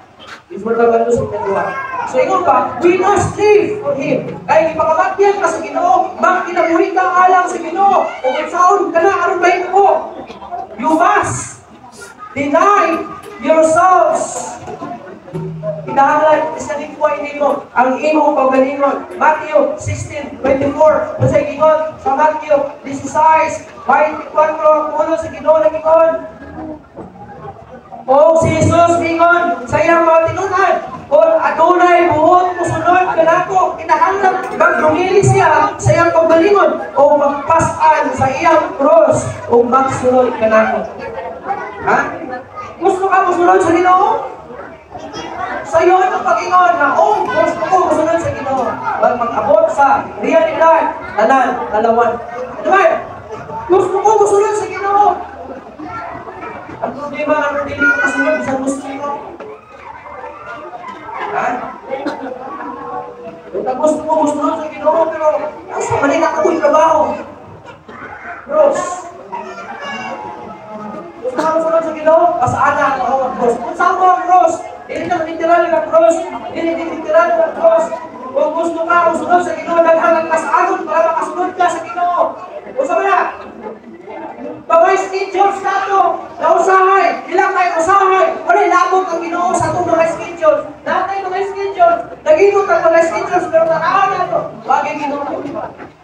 before na ba ito sa kadua. So ingon pa, we must live for Him. Kaya ipakamatyan ka sa Ginoo, kinabuhi ka alang sa Ginoo, o kung saan ka na arubayin ko. You must deny yourselves. Kinahanglan sa lingkuhay nimo ang imong pagalingon. Matthew 16:24. Sa gingon sa Matthew 16:24 ulo sa Ginoo nagingon. O si Jesus gingon sa iyang mga tinunan, kung adunay buhot musunod kanako, kinahanglan magdumili siya sa iyang pagalingon o magpasan sa iyang cross o magsunod kanako. Ha? Gusto ka musunod sa Ginoo? Sa iyo ang pag-ingon na, gusto ko musunod sa Ginoo. Mag-abot sa realidad, tanan, dalawan. Diba? Gusto ko musunod sa Ginoo. Ang problema nga hindi ko kasunod sa gusto ko. Ha? Gusto ko musunod sa Ginoo, pero sa manila ako yung trabaho. Bros, gusto ka musunod sa Ginoo? Pasaan ako ang cross. Kung saan mo ang cross? Hindi na literal na cross. Hindi literal na cross. Kung gusto ka musunod sa Ginoo, naghangang ka sa agon para makasunod ka sa Ginoo. Gusto mo na? Pagay schedules na ito, nausahay, ilang tayo usahay, wala labog ang Ginoo sa itong mga schedules. Lahat tayo mga schedules, nag-ingot ang mga schedules, pero nakaaw na ito. Bagay Ginoo.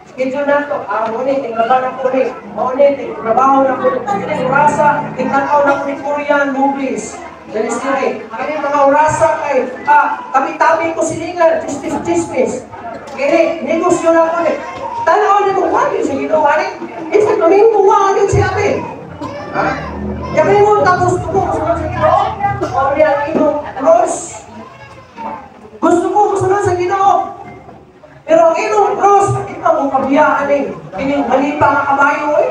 Schedule na ito, ngunit, tinglaban na po rin, ngunit, trabaho na po rin, rasa, tingtanaw na po rin Korean movies. Dali sila kaya mga orasa kay, tabi-tabi ko silingan, chismis. Kaya, negosyo na po rin. Tanaw na mo, wagin sa Ginoo, isang domingo, wagin siya rin. Kaya mo, tapos ko musunod sa Ginoo, o riyan Ginoo, cross. Gusto ko musunod sa Ginoo. Pero ang Ginoo cross, ito mong kabiyaan eh. Inyong halita na kabayo eh.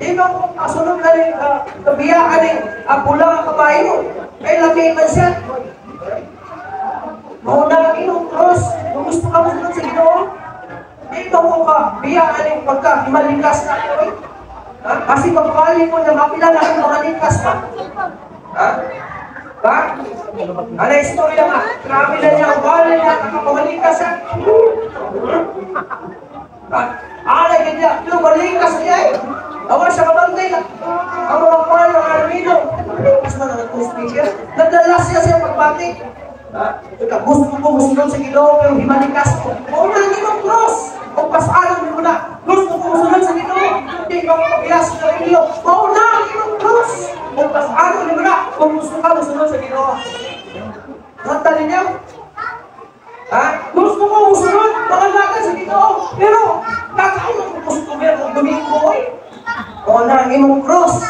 Ito mong kasunod na rin, kabiyaan eh. Pula ang kabayo. Kaya lamitan siya. Mauna ang Ginoo cross. Kung gusto ka musunod sa Ginoo, Dito mo ka, biyaan yung pagka, himalikas na ito. Ha? Kasi pagkali mo na mapila na kung makalikas pa. Ha? Ha? Ano istorya nga? Grabe na niya ang bali niya, nakapamalikas siya. Alay ka niya, pero malikas niya eh. Awa siya kabantay na. Ang mga pala, mga armino. Malikas na ng speaker. Nadalas siya pagbati. Gusto ko sa Ginoo pero himalikas ko. O na hindi mong cross. Kung pasaalan mo na, gusto ko musunod sa Ginoo. Hindi ko mapilas sa Ginoo. O na hindi mong cross. Kung pasaalan mo na, kung gusto ka musunod sa Ginoo. Nantali niyo? Ha? Gusto ko musunod, makalagan sa Ginoo. Pero, kakain ang customer ng Domingo eh. O na hindi mong cross.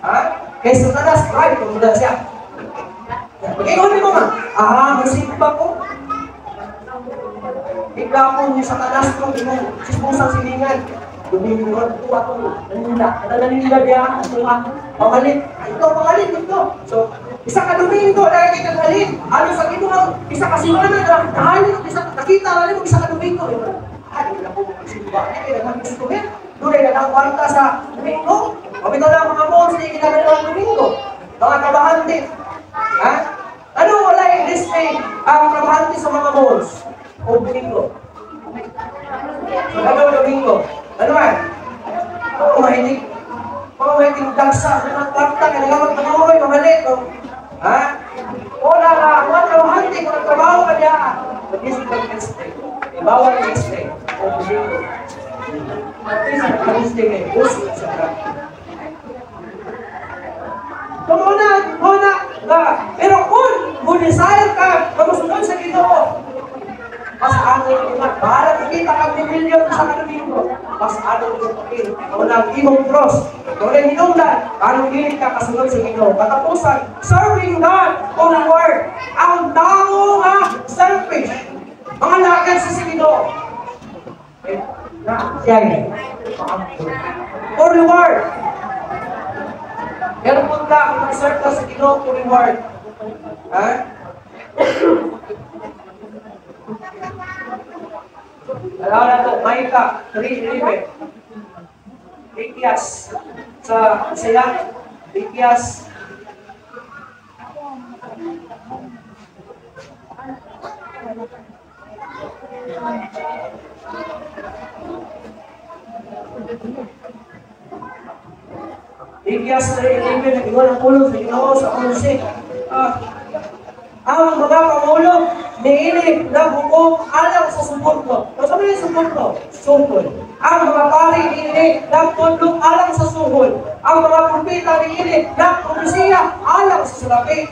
Ha? Kaya sa talas, right, kung mula siya. Ikaw mo nga, masimba ko. Ikaw po niya sa talas ko, sismusang silingan. Domingo at ito ako, nananila niya, pamalit. Ito, pamalit ito. So, isa ka Domingo, dahil kita halin. Ano sa ito nga, isa ka simana, nahalin, nakita mo, isa ka Domingo. Hindi na po magsimba. Hindi na mag-istorya. Doon ay nakakwarta sa Domingo. Pabito lang mga malls, hindi ginagawa ng Domingo. Mga kabahante. Ha? Ano wala yung display ang trabahante sa mga malls? O Domingo? Ano Domingo? Ano man? Mahilig dagsa. Ang kwarta, kailangan magpanoy, mamalit. Ha? Wala ka. Mga trabahante, kung nagtrabaho ka niya. Mag-display ng display. Bawal yung display. O Domingo. At least, ang display kayo. Puso sa trabahante. Muna, pero kung desire ka, mamusunod sa Ginoo, mas ano yung iman, para nakita kang milyon sa Domingo, mas ano yung pakil, walang imong cross, walang hinungdan, anong gilit ka kasunod sa Ginoo. Katapusan, serving God on reward, ang tao nga selfish, mga lagan sa Ginoo. Siya yun, for reward. Pero punta, kung nag-serve ka sa Ginoo to reward. Ha? Alam na ito, Maika, 3:11. Ikias sa Isaya, Ikias. Ikias na rin, nag-iwan ang pulong sa Ginoo sa 11. Ang mga Pangulo, niinip na hukom alang sa suporto. O sabi niya suporto? Suhol. Ang mga pari niinip na tulong alang sa suhol. Ang mga propeta niinip na propesiya alang sa salapi.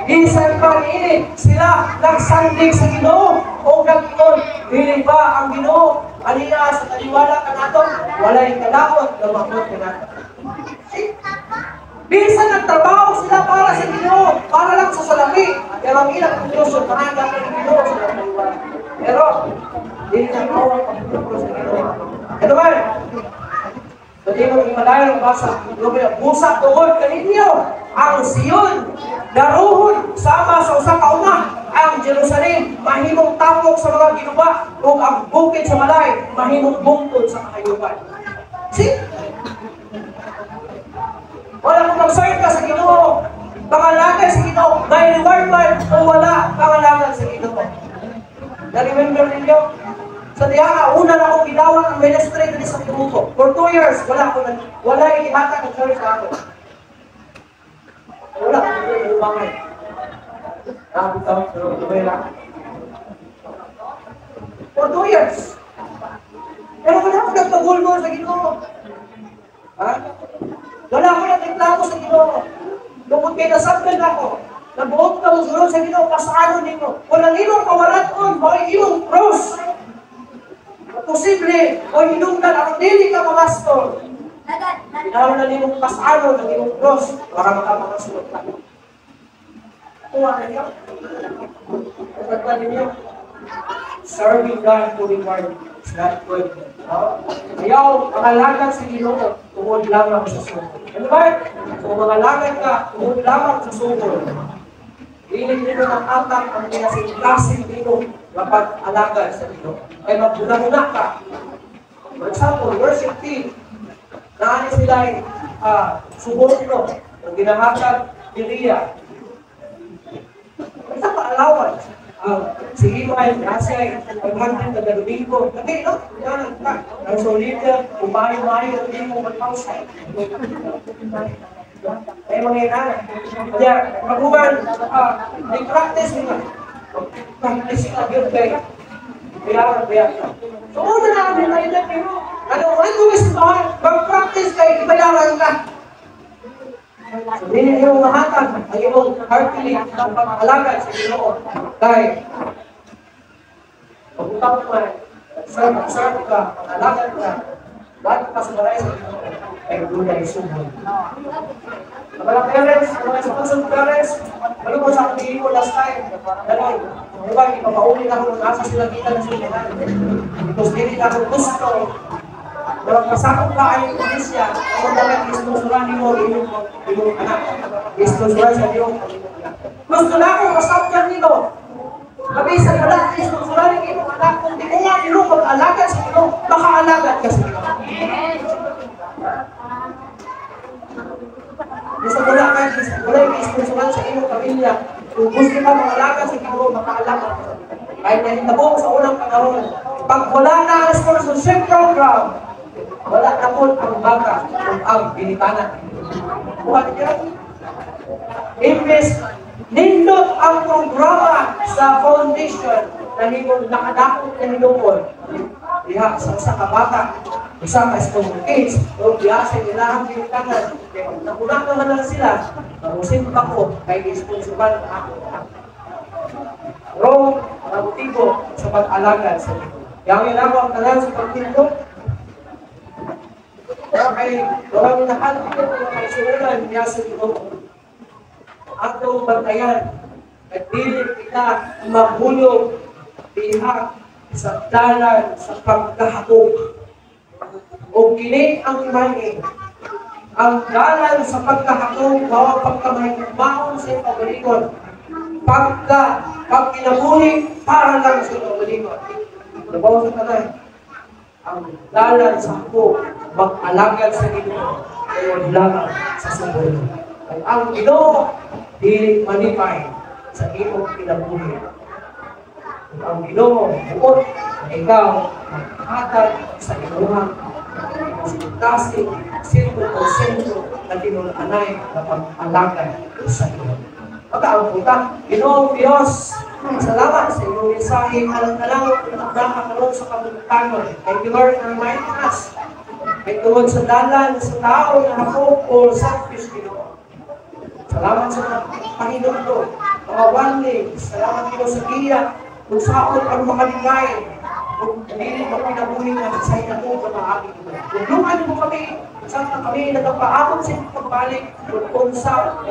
Bisan pa niinip sila nagsandig sa Ginoo o nag-ion. Dili ba ang Ginoo? Alina sa taliwala ka nato, walay kadakot na makot ka nato. Bisan nagtrabaho sila para sa Ginoo, para lang sa salapi. Pero ang ilang konklusyon, panagap ng Ginoo sa taliwala. Pero, hindi na mawang pagkukuro sa Ginoo. Ano ba? So, di mo imalayan ang basa. Busa tuod kaninyo ang Sion, daruhon, sama sa usa ka una, ang Jerusalem, mahimong tapok sa mga ginuba, o ang bukid sa malay, mahimong bungtod sa kahayupan. See? Wala kung mag-serve ka sa Ginoo, pangalagan sa Ginoo, may reward man o wala pangalagan sa Ginoo. Na-remember ninyo? Sa diya, una na akong ginawa ang ministry na sa Tibuco. For 2 years, wala ikihatag ang church sa ako. Wala akong bangay. For 2 years. Pero wala akong nagpagulmo sa Ginoo. Ha? Wala akong nagreklamo sa Ginoo. Lungkot kayo nasabgan ako. Nabuot ka mo sunod sa Ginoo, pasano nimo. Walang imong pawalaton, walang imong cross. Posible, o hinungdan ang dili ka mamastor. Inaw na nimong pasano ng imong cross, para makamasunod ka. Tuwa na niyo. Pagkakwa ninyo. Serving God to reward is not good. Ayaw, pangalagan sa Ginoo, tungod lamang sa sugod. Ano ba? Kung mangalagan ka, tungod lamang sa sugod. Ilig nito ng atak ang kinasing-klaseng nito kapag alaga sa nito. Ay magmula-mula ka. For example, worship team. Naanin sila ay suborno ang ginahakag ni Ria. Isa pa alawan. Si Imay, nasa ay paghandin na Domingo. Kasi, no? Yan ka. Ang solida, umayo-mayo, hindi mo mag-outside. Ay mga inana. Kaya, pag-uman, practice nila. Practice nila yun kayo. Kaya. So, una namin na ilan kayo. Ano gusto mo? Mag-practice kayo, ibayaran ka. Sabihin yung mahatag ang iyong heartily ng pag-alaga sa Ginoo. Dahil, pag-utap naman, serve ka, pag-alaga ka, lahat ka sa maray sa Ginoo, ay gulay sumon. Mga parents, mga sponsor parents, ano ko sa aking ko last time, gano'n, diba, ipapauli na ako nasa sila kita ng sila. Because hindi na ako gusto, walang pasakot ka ay pulisya, ako dapat istusuran mo yung anak. Istusuran sa iyong anak. Gusto na akong kasapyan nito. Kabisan ka lang, istusuran ng iyong anak. Kung di mo nga nilo mag-alaga sa ito, maka-alaga ka sa ito. Gusto mo lang kayo, istusuran sa iyong pamilya. Kung gusto ka mag-alaga sa ito, maka-alaga ka sa ito. Kahit nahintabong sa unang panahon, pag wala na ang sponsorship program, wala na po ang baka kung ang binitanan. Buhat niya. Imbes, nindot ang programa sa foundation na nakadakot na hinungkol. Diha, sa kabata, isa ka school kids, o diha sa ilahang binitanan. Nakunak naman lang sila, mamusin pa ko, kay isponsoran na ako. Rome, mga motibo sa pag-alaga sa ito. Yang yun ako ang talan sa pagtindok. Kaya kay Dorang Nahan, mga kaisulan niya sa ito. Atong bantayan, at dili kita mahulog pihak sa dalan sa pagkahakot. O kini ang imani, ang dalan sa pagkahakot, bawang pagkamahigmaon sa pagbalikod. Pag kinabuhi, para lang sa pagbalikod. Nabaw sa tanay, ang dalan sa hako, mag-alagad sa Ginoo, ay lamang sa sabon. At ang Ginoo, dili manipay sa iyong kinabuhi. At ang Ginoo, bukod na ikaw, mag-hatag sa inuhang sintasig, 100% na tinunanay na pag-alagad sa Ginoo. Pagkaang puta, Ginoo Diyos, salamat sa iyong mensahe, alang-alang nakakaroon sa kabuntanon. Thank you Lord for reminding us. Ay tungod sa dalan sa tao na hope or selfish Ginoo. Salamat sa Panginoon ko, mga wanling, salamat ko sa iya, kung saan ang makalingay, kung hindi mo pinabuhin na sa inyo ko mga aking ito. Kung luman mo kami, saan na kami nagpapaabot sa inyong pagbalik, kung sa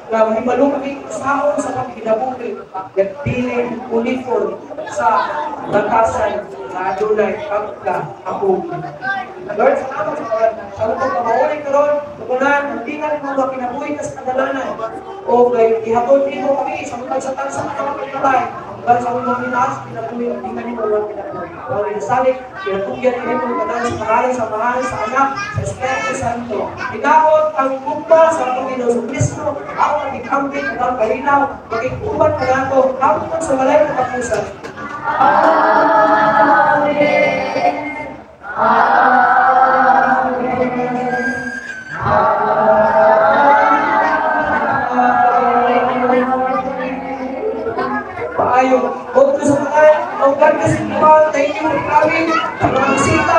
mahimalo kami saan sa pagkinabuhin, nagdiling uniform sa batasan na adunay pagkahapog. Lord, salamat sa Lord. Salamat po, pamaulit ka ron. Tukunan, hindi na rin mga kinabuhi ka sa kadalanan. O kay ihapon din mo kami sa mga sa mga pagkabay. Dahil sa mga minaas, kinabuhi, hindi ka rin mga kinabuhi. Lord, inasalik, kinatugyan rin mo kanan sa pangalan, sa mahal, sa anak, sa Espiritu Santo. Ikaot ang kumpa sa Panginoon sa Kristo. Ako nagkikambit ng kalinaw, magkikuban ka nato, hapon sa malay ng kapusan. Paayo, huwag ko sa mga, huwag ka kasi thank you for coming, mga bisita,